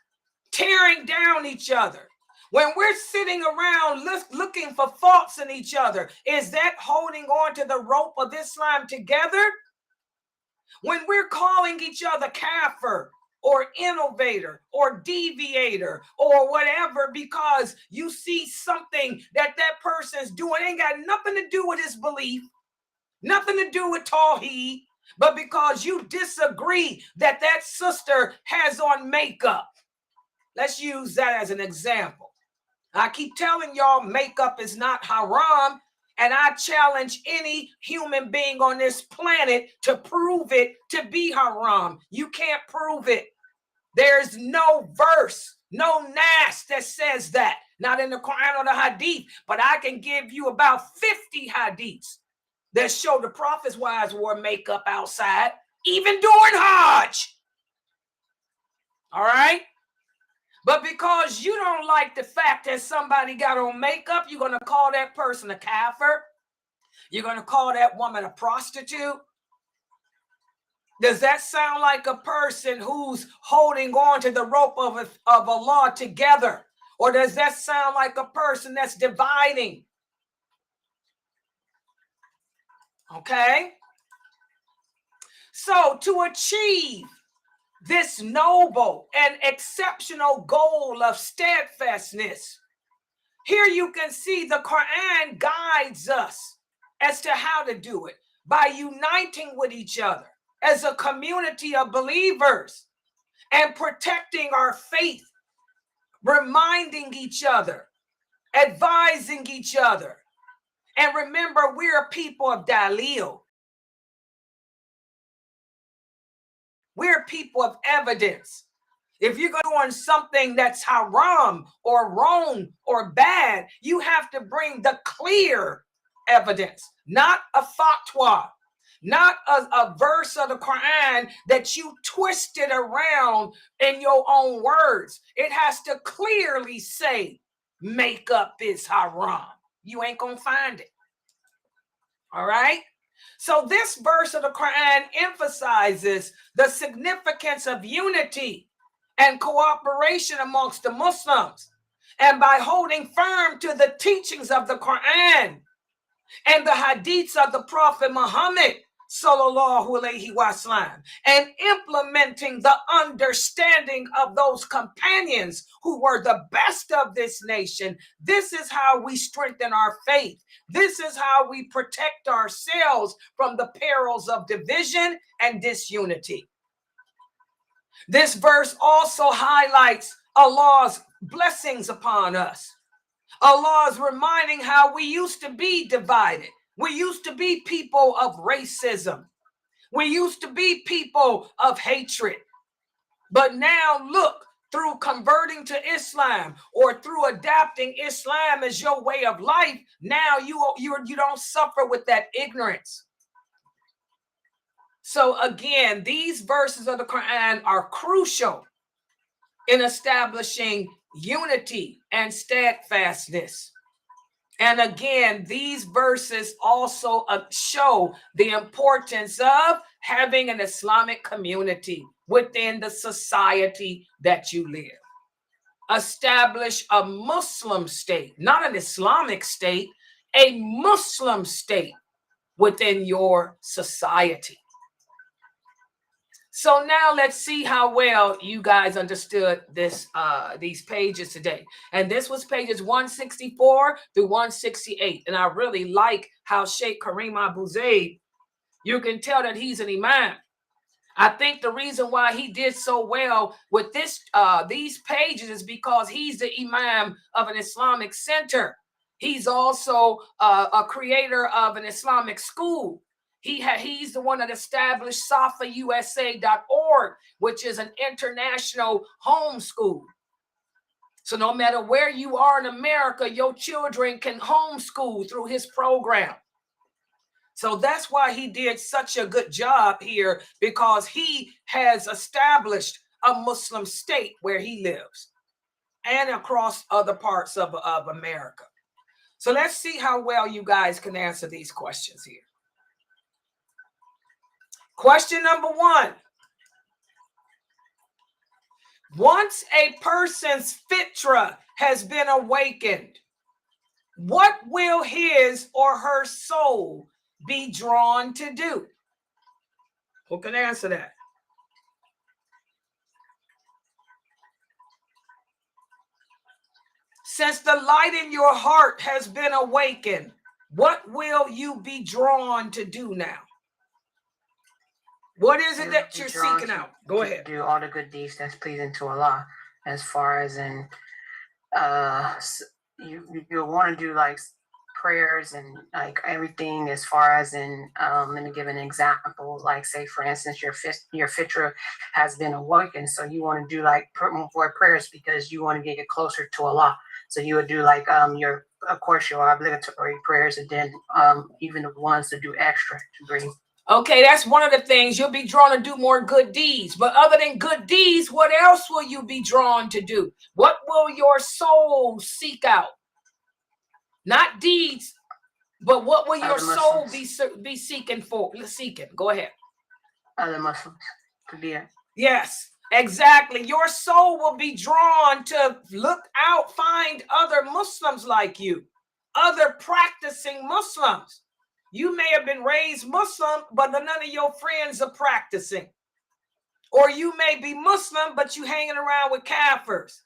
tearing down each other, when we're sitting around looking for faults in each other, is that holding on to the rope of Islam together? When we're calling each other kafir or innovator or deviator or whatever because you see something that person's doing, ain't got nothing to do with his belief, nothing to do with Tawheed, but because you disagree that sister has on makeup. Let's use that as an example. I keep telling y'all makeup is not haram, and I challenge any human being on this planet to prove it to be haram. You can't prove it. There's no verse, no nas that says that. Not in the Quran or the Hadith, but I can give you about 50 hadiths that show the Prophet's wives wore makeup outside, even during Hajj. All right? But because you don't like the fact that somebody got on makeup, you're going to call that person a kafir. You're going to call that woman a prostitute. Does that sound like a person who's holding on to the rope of Allah together? Or does that sound like a person that's dividing? Okay? So to achieve this noble and exceptional goal of steadfastness, here you can see the Quran guides us as to how to do it by uniting with each other as a community of believers and protecting our faith, reminding each other, advising each other. And remember, we're a people of dalil. We're people of evidence. If you're doing something that's haram or wrong or bad, you have to bring the clear evidence, not a fatwa, not a verse of the Quran that you twisted around in your own words. It has to clearly say makeup is haram. You ain't gonna find it. All right. So this verse of the Quran emphasizes the significance of unity and cooperation amongst the Muslims. And by holding firm to the teachings of the Quran and the hadiths of the Prophet Muhammad sallallahu alaihi wasallam, and implementing the understanding of those companions who were the best of this nation, this is how we strengthen our faith. This is how we protect ourselves from the perils of division and disunity. This verse also highlights Allah's blessings upon us. Allah is reminding how we used to be divided. We used to be people of racism. We used to be people of hatred. But now look, through converting to Islam or through adapting Islam as your way of life, now you don't suffer with that ignorance. So again, these verses of the Quran are crucial in establishing unity and steadfastness. And again, these verses also show the importance of having an Islamic community within the society that you live. Establish a Muslim state, not an Islamic state, a Muslim state within your society. So now let's see how well you guys understood this, these pages today. And this was pages 164 through 168. And I really like how Sheikh Kareem Abu Zaid, you can tell that he's an imam. I think the reason why he did so well with this, these pages is because he's the imam of an Islamic center. He's also a creator of an Islamic school. He's the one that established SunnahfollowersShop.org, which is an international homeschool. So no matter where you are in America, your children can homeschool through his program. So that's why he did such a good job here, because he has established a Muslim state where he lives and across other parts of America. So let's see how well you guys can answer these questions here. Question number 1. Once a person's fitra has been awakened, what will his or her soul be drawn to do? Who can answer that? Since the light in your heart has been awakened, what will you be drawn to do now? What is it that you're seeking out? Go ahead. Do all the good deeds that's pleasing to Allah. As far as in, you want to do like prayers and like everything. As far as in, let me give an example. Like, say for instance, your fitra has been awakened, so you want to do like more prayers because you want to get closer to Allah. So you would do like of course your obligatory prayers, and then even the ones that do extra to bring. Okay, that's one of the things. You'll be drawn to do more good deeds. But other than good deeds, what else will you be drawn to do? What will your soul seek out? Not deeds, but what will your soul be seeking for? Seeking. Go ahead. Other Muslims. Could be it. Yes, exactly. Your soul will be drawn to look out, find other Muslims like you, other practicing Muslims. You may have been raised Muslim, but none of your friends are practicing. Or you may be Muslim, but you hanging around with kafirs.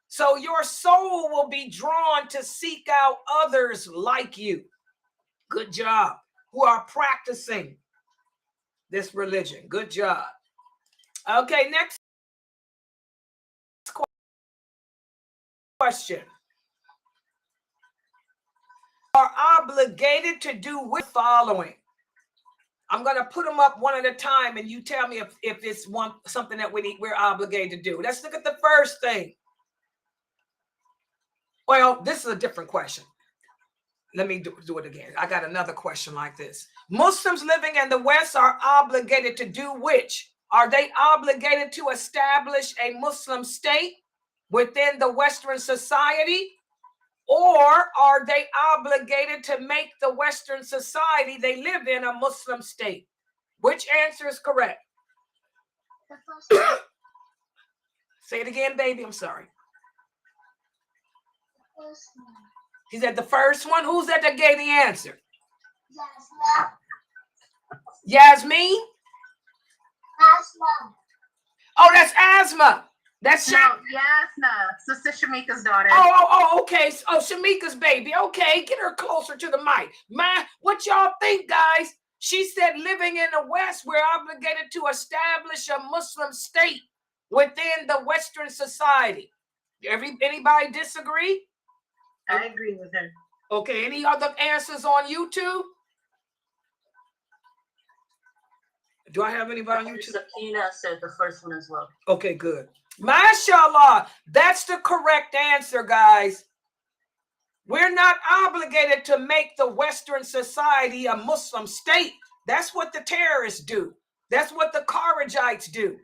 So your soul will be drawn to seek out others like you. Good job. Who are practicing this religion. Good job. Okay, next question. Are obligated to do with following. I'm going to put them up one at a time, and you tell me if it's something that we're obligated to do. Let's look at the first thing. Well, this is a different question. Let me do it again. I got another question like this. Muslims living in the West are obligated to do which? Are they obligated to establish a Muslim state within the Western society? Or are they obligated to make the Western society they live in a Muslim state? Which answer is correct? The first one. Say it again, baby. I'm sorry. The first one. He said the first one. Who's that gave the answer? Yasmin? Asma. Oh, that's Asma. That's No, Yasna, Sister Shamika's daughter. Okay. Oh, Shamika's baby. Okay, get her closer to the mic. What y'all think, guys? She said living in the West, we're obligated to establish a Muslim state within the Western society. Anybody disagree? I agree with her. Okay, any other answers on YouTube? Do I have anybody on YouTube? Sakina said the first one as well. Okay, good. MashaAllah, that's the correct answer, guys. We're not obligated to make the Western society a Muslim state. That's what the terrorists do. That's what the Kharijites do.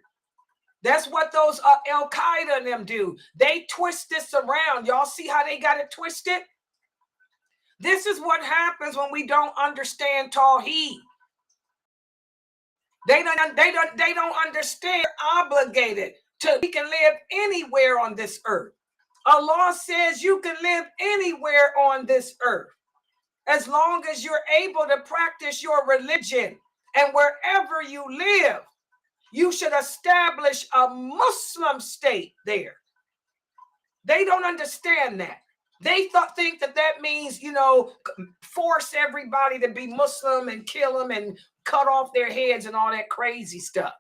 That's what those Al-Qaeda and them do. They twist this around. Y'all see how they got it twisted? This is what happens when we don't understand Tawheed. They don't understand obligated to we can live anywhere on this earth. Allah says you can live anywhere on this earth as long as you're able to practice your religion. And wherever you live, you should establish a Muslim state there. They don't understand that. They think that means, force everybody to be Muslim and kill them and cut off their heads and all that crazy stuff.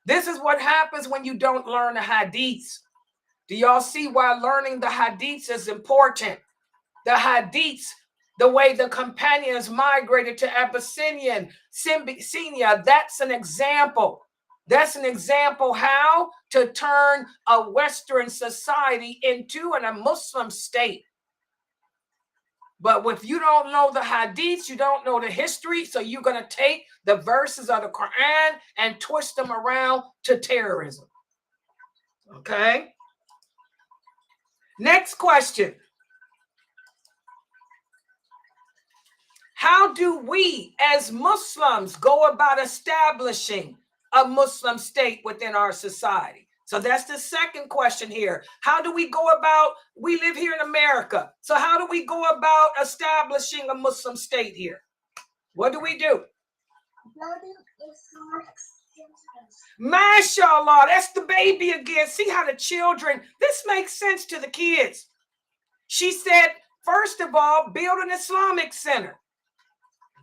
This is what happens when you don't learn the hadiths. Do y'all see why learning the hadiths is important? The hadiths, the way the companions migrated to Abyssinia, that's an example. That's an example how to turn a Western society into a Muslim state. But if you don't know the hadiths, you don't know the history, so you're going to take the verses of the Quran and twist them around to terrorism. Okay? Next question. How do we as Muslims go about establishing a Muslim state within our society? So that's the second question here. How do we go about, we live here in America, so how do we go about establishing a Muslim state here? What do we do? Building Islamic centers. MashaAllah, that's the baby again. See how the children, this makes sense to the kids. She said, first of all, build an Islamic center.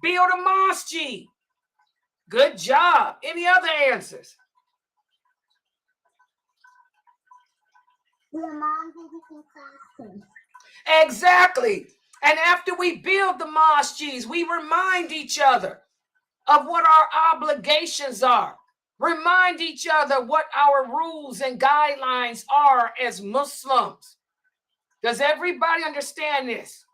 Build a mosque. Good job. Any other answers? Exactly. And after we build the mosques, we remind each other of what our obligations are. Remind each other what our rules and guidelines are as Muslims. Does everybody understand this?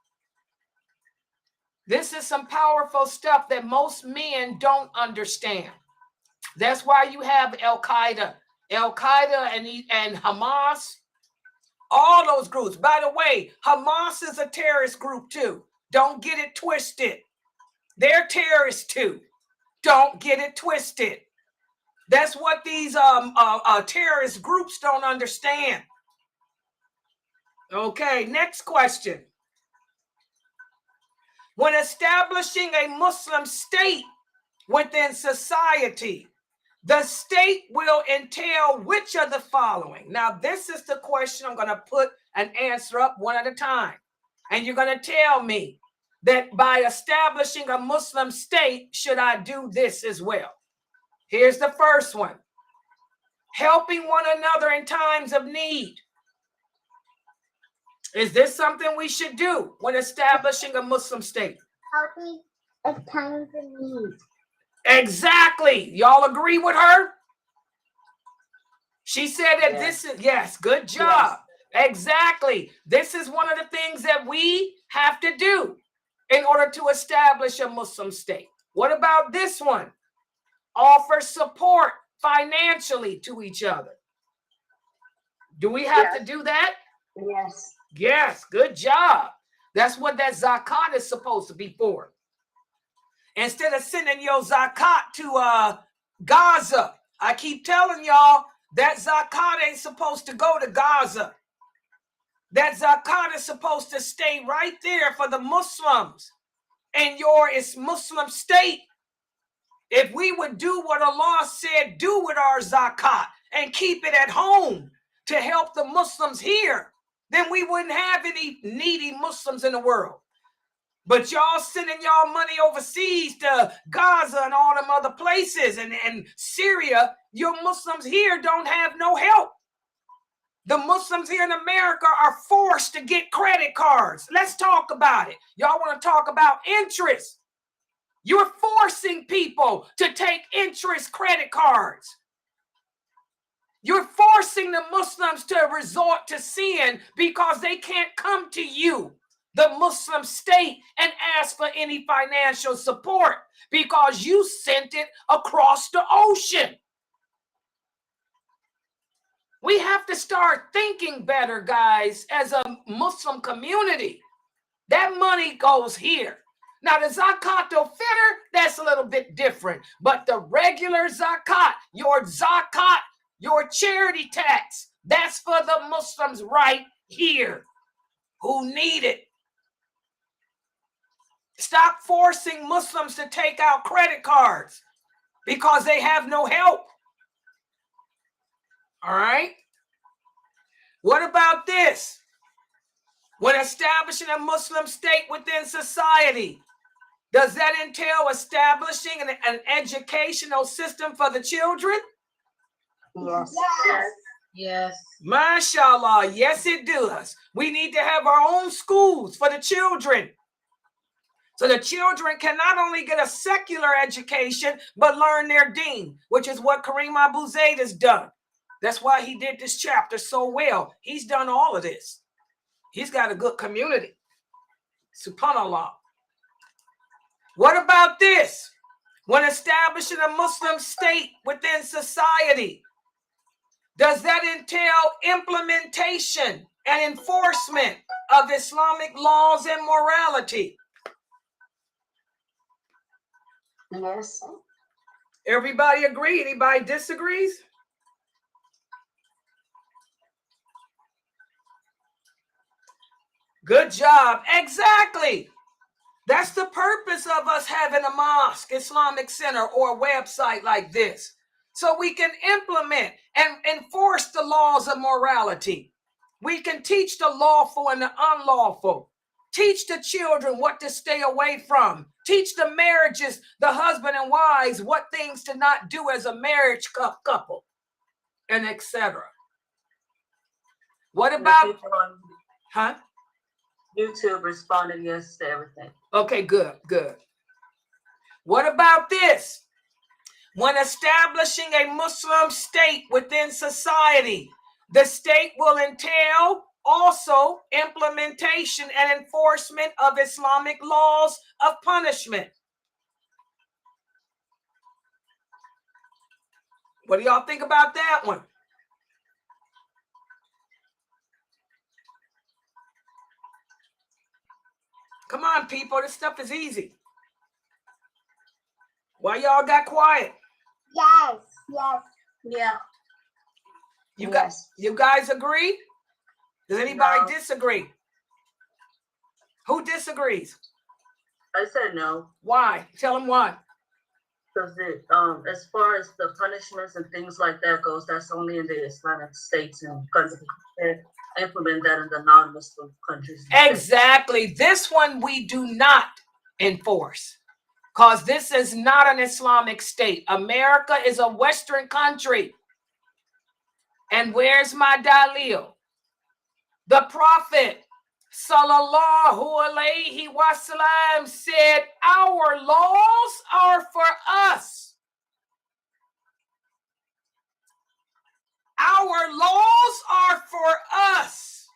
This is some powerful stuff that most men don't understand. That's why you have Al-Qaeda and Hamas, all those groups. By the way, Hamas is a terrorist group too. Don't get it twisted. They're terrorists too. Don't get it twisted. That's what these terrorist groups don't understand. Okay, next question. When establishing a Muslim state within society, the state will entail which of the following? Now, this is the question. I'm going to put an answer up one at a time. And you're going to tell me that by establishing a Muslim state, should I do this as well? Here's the first one. Helping one another in times of need. Is this something we should do when establishing a Muslim state? Helping at times of need. Exactly. Y'all agree with her? She said that this is, yes, good job. Yes. Exactly. This is one of the things that we have to do in order to establish a Muslim state. What about this one? Offer support financially to each other. Do we have to do that? Yes. Yes, good job. That's what that zakat is supposed to be for. Instead of sending your zakat to Gaza, I keep telling y'all that zakat ain't supposed to go to Gaza. That zakat is supposed to stay right there for the Muslims in your Muslim state. If we would do what Allah said, do with our zakat and keep it at home to help the Muslims here, then we wouldn't have any needy Muslims in the world. But y'all sending y'all money overseas to Gaza and all them other places and Syria, your Muslims here don't have no help. The Muslims here in America are forced to get credit cards. Let's talk about it. Y'all want to talk about interest? You're forcing people to take interest credit cards. You're forcing the Muslims to resort to sin because they can't come to you, the Muslim state, and ask for any financial support because you sent it across the ocean. We have to start thinking better, guys, as a Muslim community. That money goes here. Now, the zakat al-fitr, that's a little bit different. But the regular zakat, your charity tax, that's for the Muslims right here who need it. Stop forcing Muslims to take out credit cards because they have no help. All right? What about this? When establishing a Muslim state within society, does that entail establishing an educational system for the children? Yes. Yes. MashaAllah, yes it does. We need to have our own schools for the children. So the children can not only get a secular education, but learn their deen, which is what Kareem Abu Zaid has done. That's why he did this chapter so well. He's done all of this. He's got a good community. SubhanAllah. What about this? When establishing a Muslim state within society, does that entail implementation and enforcement of Islamic laws and morality? Yes. Everybody agree? Anybody disagrees? Good job. Exactly. That's the purpose of us having a mosque, Islamic center, or a website like this. So we can implement and enforce the laws of morality. We can teach the lawful and the unlawful. Teach the children what to stay away from. Teach the marriages, the husband and wives, what things to not do as a marriage couple, and etc. What about, huh? YouTube responded yes to everything. Okay, good, good. What about this? When establishing a Muslim state within society, the state will entail also implementation and enforcement of Islamic laws of punishment. What do y'all think about that one? Come on, people, this stuff is easy. Why y'all got quiet? Yes. Yes. Yeah. You guys agree? Does anybody No. disagree? Who disagrees? I said no. Why? Tell them why. Because as far as the punishments and things like that goes, that's only in the Islamic states and countries. They implement that in the non-Muslim countries. Exactly. This one we do not enforce because this is not an Islamic state. America is a Western country. And where's my dalil? The Prophet sallallahu alaihi wasallam said, our laws are for us. Our laws are for us.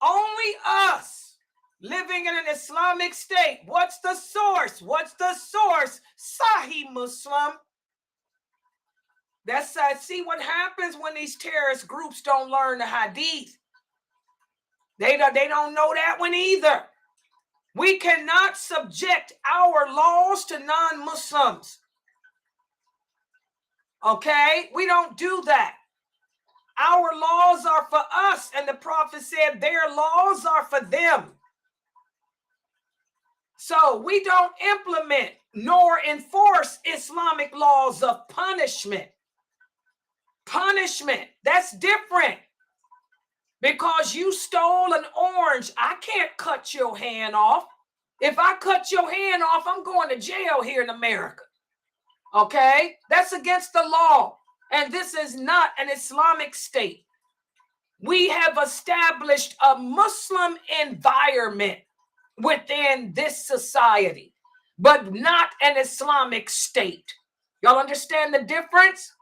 Only us living in an Islamic state. What's the source? What's the source? Sahih Muslim. That's see what happens when these terrorist groups don't learn the hadith. They don't know that one either. We cannot subject our laws to non-Muslims. Okay? We don't do that. Our laws are for us, and the Prophet said their laws are for them. So we don't implement nor enforce Islamic laws of punishment. Punishment, that's different. Because you stole an orange, I can't cut your hand off. If I cut your hand off, I'm going to jail here in America. Okay? That's against the law. And this is not an Islamic state. We have established a Muslim environment within this society, but not an Islamic state. Y'all understand the difference?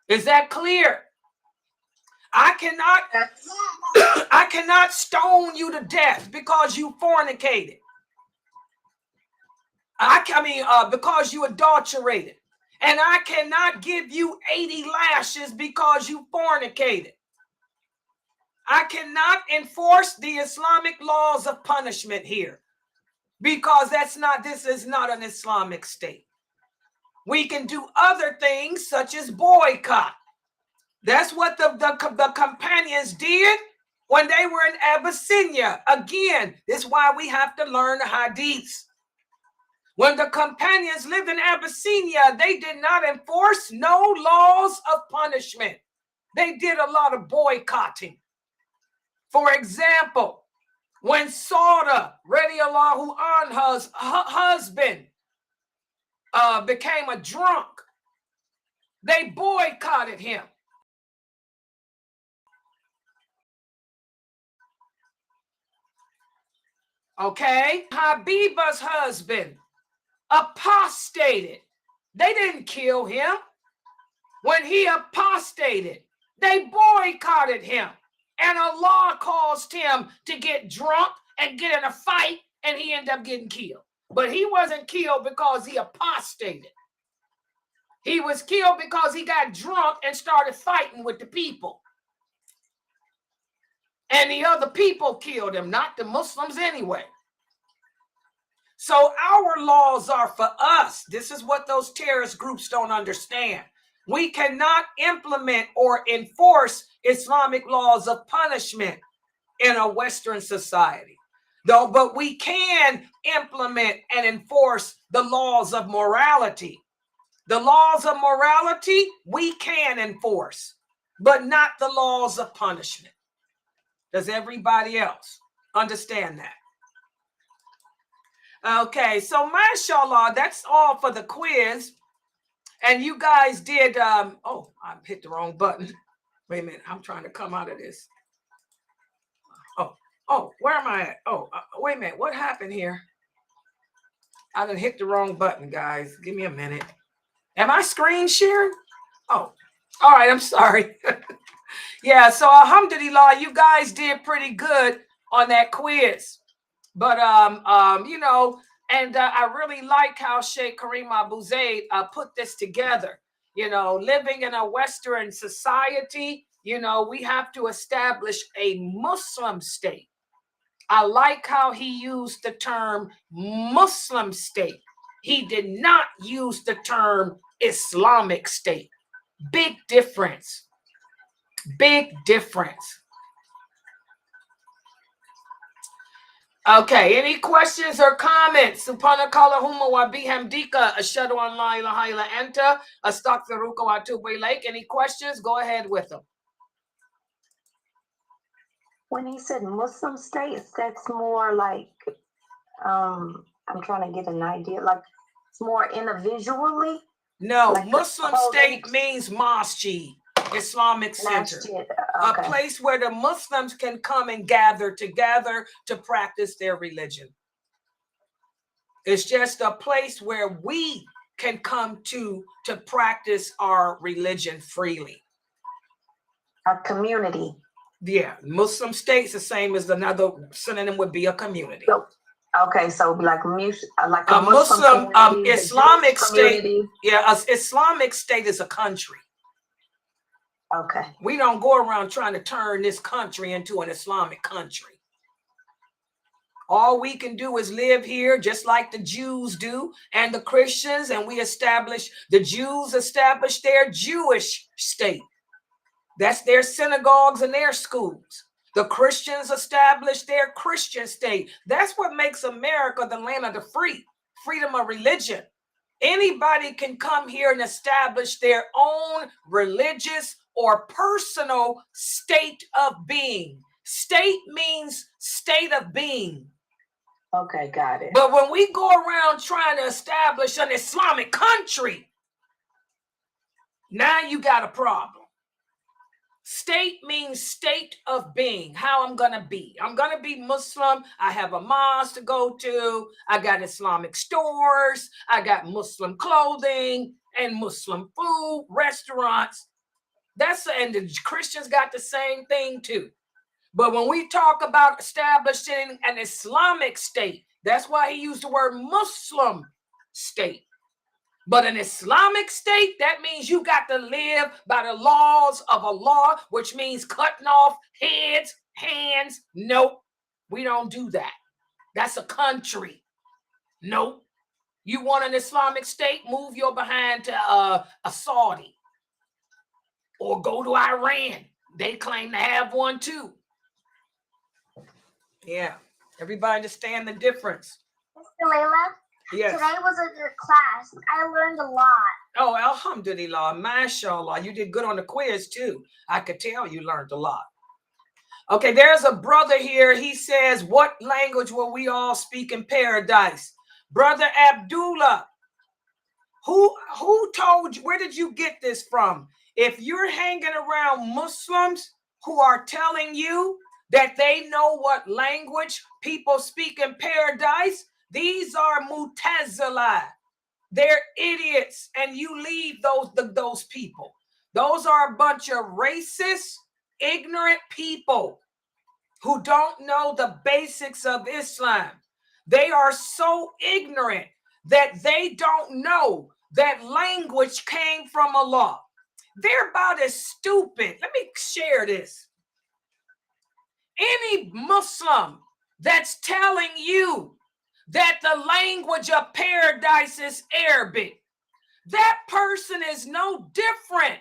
Is that clear? I cannot stone you to death because you fornicated. Because you adulterated. And I cannot give you 80 lashes because you fornicated. I cannot enforce the Islamic laws of punishment here because this is not an Islamic state. We can do other things such as boycott. That's what the companions did when they were in Abyssinia. Again, this is why we have to learn the hadiths. When the companions lived in Abyssinia, they did not enforce no laws of punishment. They did a lot of boycotting. For example, when Sauda, radiallahu anha's husband, became a drunk, they boycotted him. Okay? Habiba's husband apostated. They didn't kill him. When he apostated, they boycotted him. And Allah caused him to get drunk and get in a fight, and he ended up getting killed. But he wasn't killed because he apostated. He was killed because he got drunk and started fighting with the people. And the other people killed him, not the Muslims anyway. So our laws are for us. This is what those terrorist groups don't understand. We cannot implement or enforce Islamic laws of punishment in a Western society, though, but we can implement and enforce the laws of morality. The laws of morality we can enforce, but not the laws of punishment. Does everybody else understand that? Okay, so mashallah, that's all for the quiz. And you guys did, oh, I hit the wrong button. Wait a minute, I'm trying to come out of this. Oh, where am I at? Oh, wait a minute, what happened here? I done hit the wrong button, guys. Give me a minute. Am I screen sharing? Oh, all right, I'm sorry. Yeah, so alhamdulillah, you guys did pretty good on that quiz. But, you know, and I really like how Sheikh Kareem Abu Zaid put this together. You know, living in a Western society, you know, we have to establish a Muslim state. I like how he used the term Muslim state. He did not use the term Islamic state. Big difference. Big difference. Okay, any questions or comments? Subhanakallahumma wa bihamdika ashhadu an la ilaha illa anta astaghfiruka wa atubu ilaik. Any questions? Go ahead with them. When he said Muslim states, that's more like, I'm trying to get an idea, like it's more individually? No, like Muslim state means masjid, Islamic center. Okay. A place where the Muslims can come and gather together to practice their religion. It's just a place where we can come to practice our religion freely. A community. Yeah, Muslim states the same as another synonym would be a community. So, okay, so like a Muslim Islamic state. Yeah, an Islamic state is a country. Okay. We don't go around trying to turn this country into an Islamic country. All we can do is live here just like the Jews do and the Christians, and the Jews established their Jewish state. That's their synagogues and their schools. The Christians established their Christian state. That's what makes America the land of the free, freedom of religion. Anybody can come here and establish their own religious or personal state of being. State means state of being. Okay, got it. But when we go around trying to establish an Islamic country, now you got a problem. State means state of being, how I'm going to be. I'm going to be Muslim. I have a mosque to go to. I got Islamic stores. I got Muslim clothing and Muslim food, restaurants. And the Christians got the same thing too. But when we talk about establishing an Islamic state, that's why he used the word Muslim state. But an Islamic state, that means you got to live by the laws of Allah, which means cutting off heads, hands. Nope, we don't do that. That's a country. Nope. You want an Islamic state, move your behind to a Saudi or go to Iran. They claim to have one too. Yeah, everybody understand the difference. Mr. Layla? Yes. Today was a good class. I learned a lot. Oh, alhamdulillah, mashallah. You did good on the quiz too. I could tell you learned a lot. Okay, there's a brother here. He says, what language will we all speak in paradise? Brother Abdullah, who told you, where did you get this from? If you're hanging around Muslims who are telling you that they know what language people speak in paradise, these are Mu'tazila. They're idiots, and you leave those people. Those are a bunch of racist, ignorant people who don't know the basics of Islam. They are so ignorant that they don't know that language came from Allah. They're about as stupid. Let me share this. Any Muslim that's telling you that the language of paradise is Arabic, that person is no different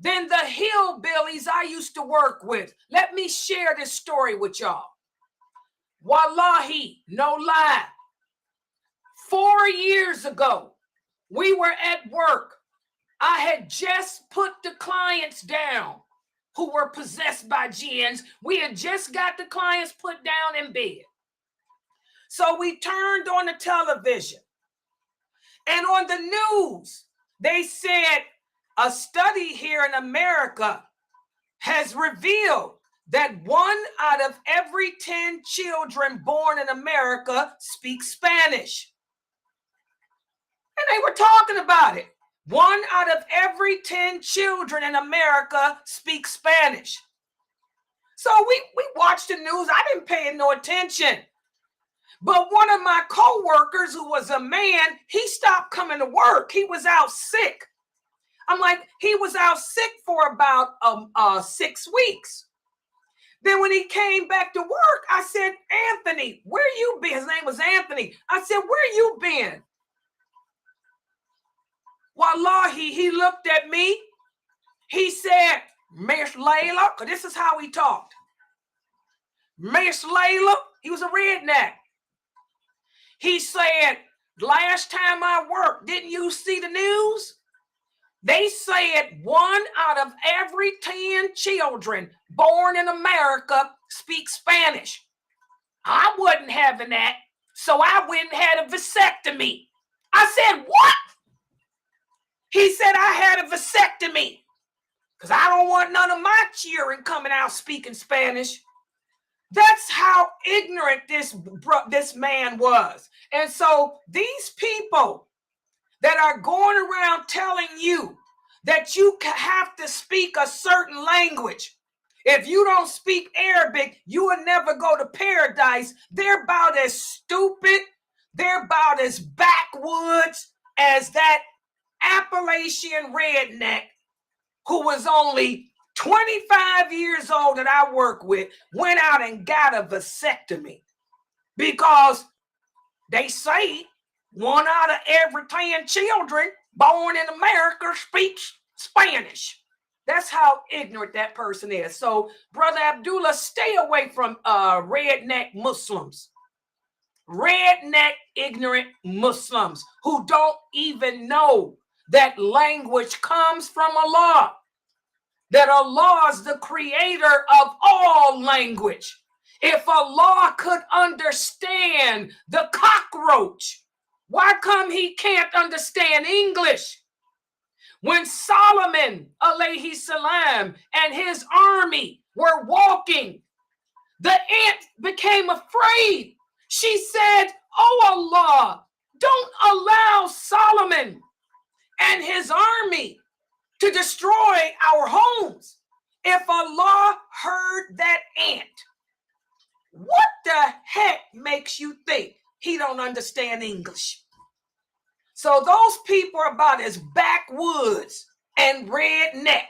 than the hillbillies I used to work with. Let me share this story with y'all. Wallahi, no lie. 4 years ago, we were at work. I had just put the clients down who were possessed by jinns. We had just got the clients put down in bed. So we turned on the television, and on the news, they said a study here in America has revealed that 1 out of every 10 children born in America speak Spanish. And they were talking about it. 1 out of every 10 children in America speak Spanish. So we watched the news. I didn't pay no attention. But one of my co-workers, who was a man, he stopped coming to work. He was out sick. I'm like, he was out sick for about 6 weeks. Then when he came back to work, I said, Anthony, where you been? His name was Anthony. I said, where you been? Wallahi, he looked at me. He said, Miss Layla, because this is how he talked. Miss Layla, he was a redneck. He said, last time I worked, didn't you see the news? They said 1 out of every 10 children born in America speak Spanish. I wasn't having that, so I went and had a vasectomy. I said, what? He said, I had a vasectomy because I don't want none of my children coming out speaking Spanish. That's how ignorant this man was. And so these people that are going around telling you that you have to speak a certain language, if you don't speak Arabic, you will never go to paradise. They're about as stupid, they're about as backwoods as that Appalachian redneck who was only 25 years old that I work with went out and got a vasectomy because they say 1 out of every 10 children born in America speaks Spanish. That's how ignorant that person is. So, Brother Abdullah, stay away from redneck Muslims. Redneck, ignorant Muslims who don't even know that language comes from Allah, that Allah is the creator of all language. If Allah could understand the cockroach, why come he can't understand English? When Solomon, alayhi salam, and his army were walking, the ant became afraid. She said, "Oh Allah, don't allow Solomon and his army to destroy our homes." If Allah heard that ant, what the heck makes you think he don't understand English? So those people are about as backwoods and redneck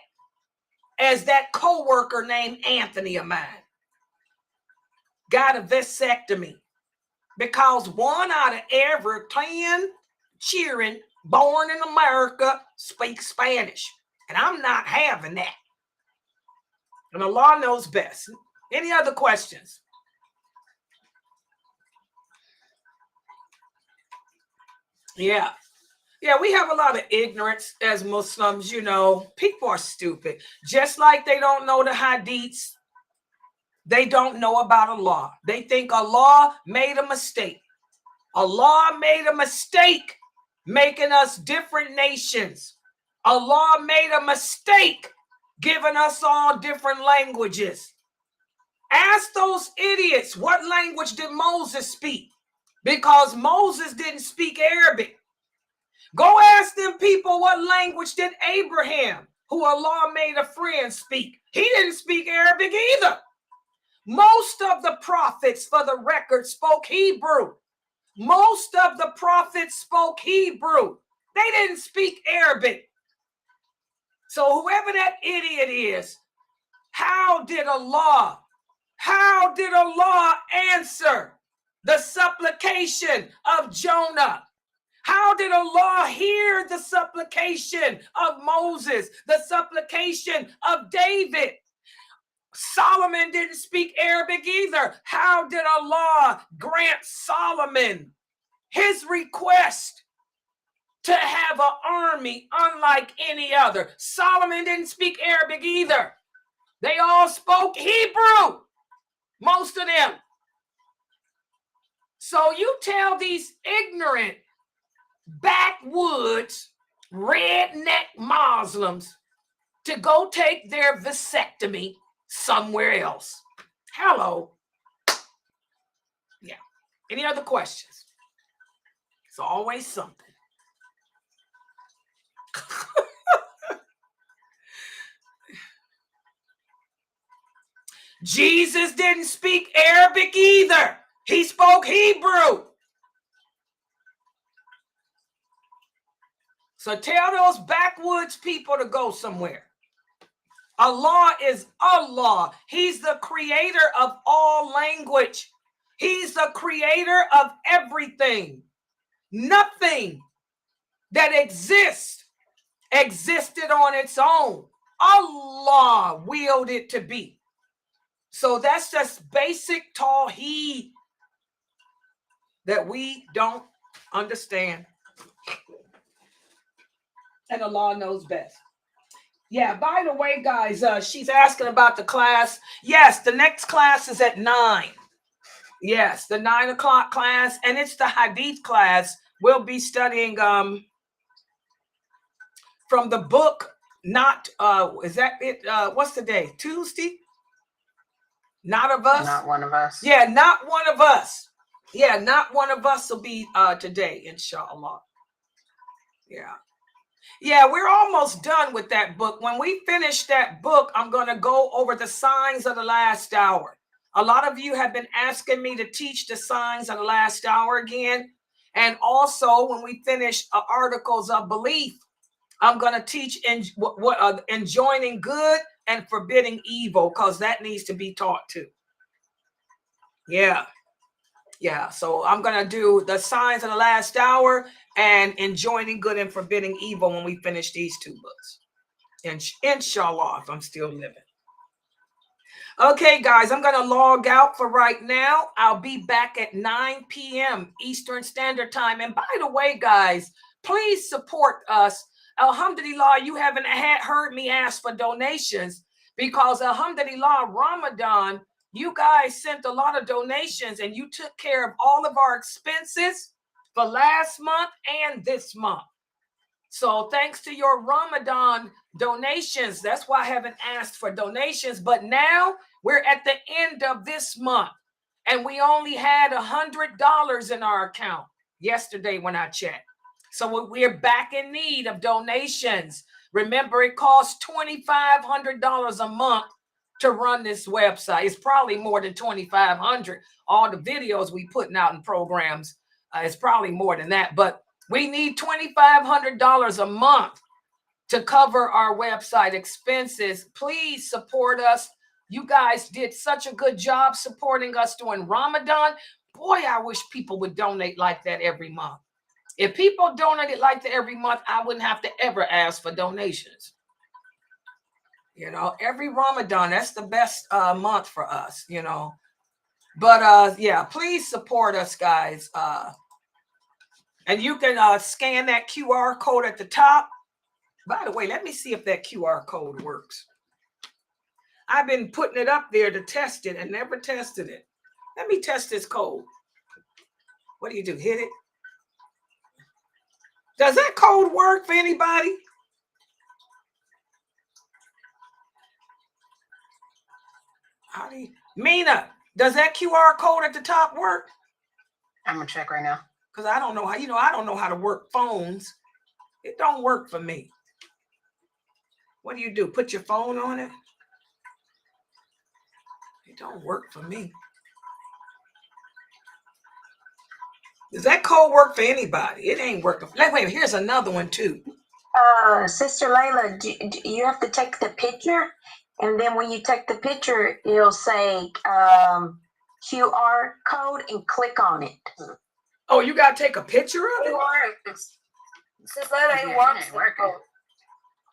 as that co-worker named Anthony of mine. Got a vasectomy because 1 out of every 10 children born in America speak Spanish. And I'm not having that. And Allah knows best. Any other questions? Yeah. Yeah, we have a lot of ignorance as Muslims, you know. People are stupid. Just like they don't know the hadiths, they don't know about Allah. They think Allah made a mistake. Allah made a mistake making us different nations. Allah made a mistake giving us all different languages. Ask those idiots, what language did Moses speak? Because Moses didn't speak Arabic. Go ask them people, what language did Abraham, who Allah made a friend, speak? He didn't speak Arabic either. Most of the prophets, for the record, spoke Hebrew. Most of the prophets spoke Hebrew. They didn't speak Arabic. So whoever that idiot is, how did Allah answer the supplication of Jonah? How did Allah hear the supplication of Moses, the supplication of David? Solomon didn't speak Arabic either. How did Allah grant Solomon his request to have an army unlike any other? Solomon didn't speak Arabic either. They all spoke Hebrew, most of them. So you tell these ignorant, backwoods, redneck Muslims to go take their vasectomy somewhere else. Hello. Yeah. Any other questions? It's always something. Jesus didn't speak Arabic either. He spoke Hebrew. So tell those backwoods people to go somewhere. Allah is Allah. He's the creator of all language. He's the creator of everything. Nothing that existed on its own. Allah willed it to be. So that's just basic tawheed that we don't understand. And Allah knows best. Yeah, by the way, guys, she's asking about the class. Yes, the next class is at 9. Yes, the 9 o'clock class, and it's the Hadith class. We'll be studying from the book, not, is that it? What's the day? Tuesday? Not of us? Not one of us. Yeah, not one of us. Yeah, not one of us will be today, inshallah. Yeah. Yeah, we're almost done with that book. When we finish that book, I'm going to go over the signs of the last hour. A lot of you have been asking me to teach the signs of the last hour again. And also, when we finish articles of belief, I'm going to teach in joining good and forbidding evil, because that needs to be taught too. Yeah. Yeah. So I'm going to do the signs of the last hour and enjoining good and forbidding evil when we finish these two books. And inshallah, if I'm still living. Okay, guys, I'm going to log out for right now. I'll be back at 9 p.m. Eastern Standard Time. And by the way, guys, please support us. Alhamdulillah, you haven't heard me ask for donations because Alhamdulillah, Ramadan, you guys sent a lot of donations and you took care of all of our expenses for last month and this month. So thanks to your Ramadan donations, that's why I haven't asked for donations. But now we're at the end of this month and we only had $100 in our account yesterday when I checked. So we're back in need of donations. Remember, it costs $2,500 a month to run this website. It's probably more than $2,500. All the videos we putting out in programs, it's probably more than that. But we need $2,500 a month to cover our website expenses. Please support us. You guys did such a good job supporting us during Ramadan. Boy, I wish people would donate like that every month. If people donated like that every month, I wouldn't have to ever ask for donations. You know, every Ramadan, that's the best month for us, you know. But yeah, please support us, guys. And you can scan that QR code at the top. By the way, let me see if that QR code works. I've been putting it up there to test it and never tested it. Let me test this code. What do? Hit it? Does that code work for anybody? Mina, does that QR code at the top work? I'm gonna check right now. Because I don't know how, I don't know how to work phones. It don't work for me. What do? Put your phone on it? It don't work for me. Does that code work for anybody? It ain't working. Wait, here's another one too. Sister Layla, do you have to take the picture? And then when you take the picture, it'll say QR code and click on it. Oh, you got to take a picture of it? Sister Layla, it works.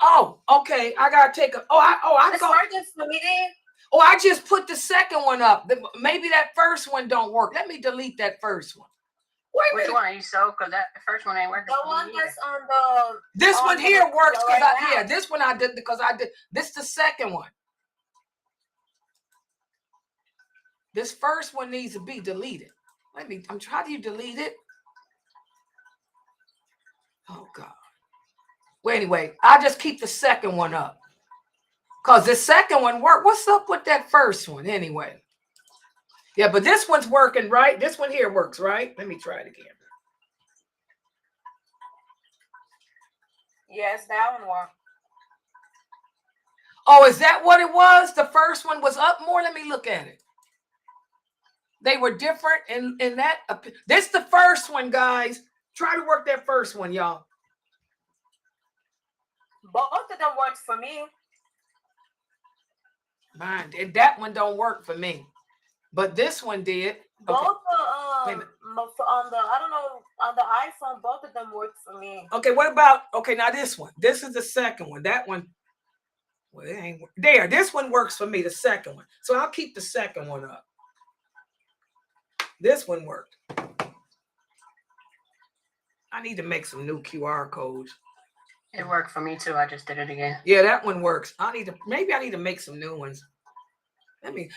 Oh, okay. I got to take a... I just put the second one up. Maybe that first one don't work. Let me delete that first one. Which one are you so? Because that first one ain't working. The one that's on the... This one here works because this one I did because I did. This is the second one. This first one needs to be deleted. How do you delete it? Oh, God. Well, anyway, I'll just keep the second one up. Because the second one worked. What's up with that first one anyway? Yeah, but this one's working, right? This one here works, right? Let me try it again. Yes, that one worked. Oh, is that what it was? The first one was up more? Let me look at it. They were different in that. This is the first one, guys. Try to work that first one, y'all. Both of them worked for me. Mine, and that one don't work for me. But this one did. Both on the iPhone, both of them worked for me. Okay, what about now this one? This is the second one. That one, well, it ain't there. This one works for me, the second one. So I'll keep the second one up. This one worked. I need to make some new QR codes. It worked for me too. I just did it again. Yeah, that one works. Maybe I need to make some new ones.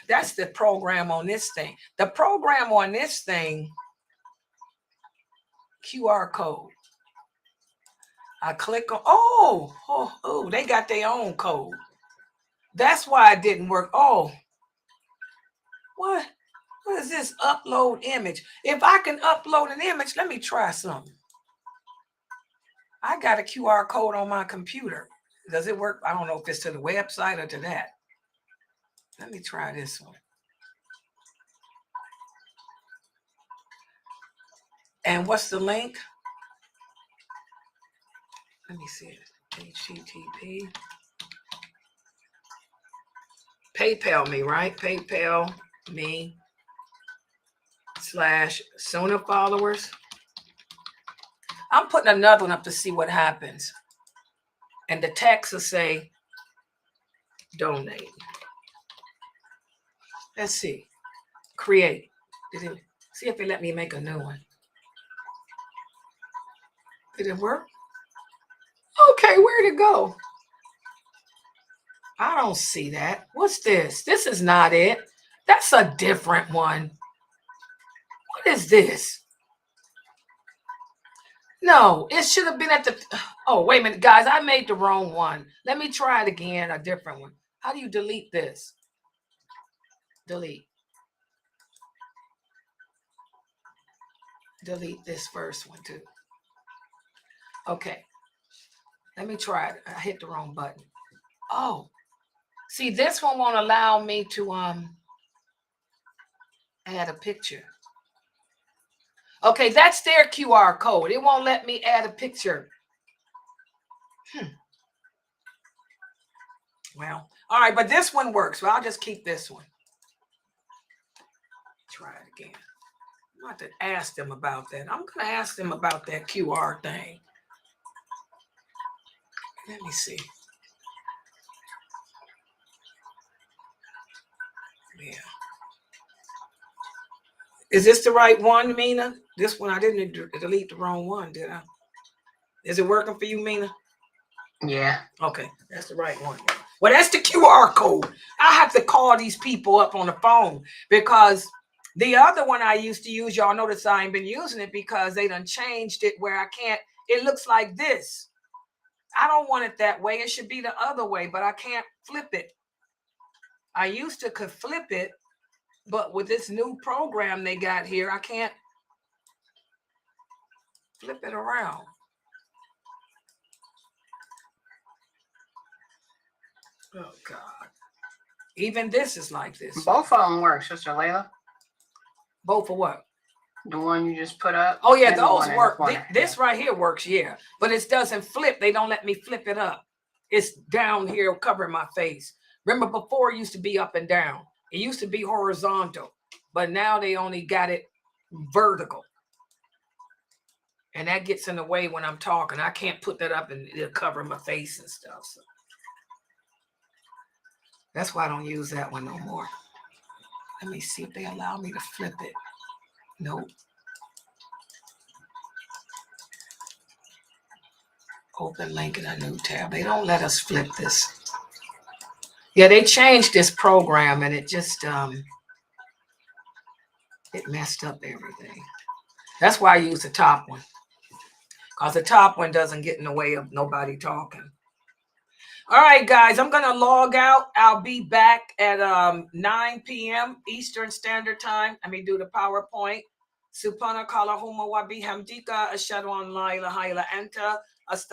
That's the program on this thing. The program on this thing, QR code. I click on, they got their own code. That's why it didn't work. Oh, what is this upload image? If I can upload an image, let me try something. I got a QR code on my computer. Does it work? I don't know if it's to the website or to that. Let me try this one. And what's the link? Let me see it. HTTP. PayPal me, right? PayPal me / Sunnahfollowers. I'm putting another one up to see what happens. And the text will say donate. Let's see. Create. See if it let me make a new one. Did it work? Okay, where'd it go? I don't see that. What's this? This is not it. That's a different one. What is this? No, it should have been at the... Oh, wait a minute, guys. I made the wrong one. Let me try it again, a different one. How do you delete this? Delete. Delete this first one, too. Okay. Let me try it. I hit the wrong button. Oh. See, this one won't allow me to add a picture. Okay, that's their QR code. It won't let me add a picture. Well, all right, but this one works. So I'll just keep this one. Try it again. I'm going to ask them about that. I'm going to ask them about that QR thing. Let me see. Yeah. Is this the right one, Mina? This one, I didn't delete the wrong one, did I? Is it working for you, Mina? Yeah. Okay, that's the right one. Well, that's the QR code. I have to call these people up on the phone because the other one I used to use, y'all notice I ain't been using it because they done changed it where I can't. It looks like this. I don't want it that way. It should be the other way, but I can't flip it. I used to could flip it, but with this new program they got here, I can't flip it around. Oh, God. Even this is like this. Both of them work, Sister Layla. Both for what? The one you just put up. Oh, yeah, those work. This right here works, yeah. But it doesn't flip. They don't let me flip it up. It's down here covering my face. Remember before it used to be up and down. It used to be horizontal. But now they only got it vertical. And that gets in the way when I'm talking. I can't put that up and it'll cover my face and stuff. So that's why I don't use that one no more. Let me see if they allow me to flip it. Nope. Open link in a new tab. They don't let us flip this. Yeah, they changed this program and it just it messed up everything. That's why I use the top one. Because the top one doesn't get in the way of nobody talking. All right, guys, I'm going to log out. I'll be back at 9 p.m. Eastern Standard Time. Let me do the PowerPoint. Supana kala huma wa bihamdika ashhadu an la ilaha illa anta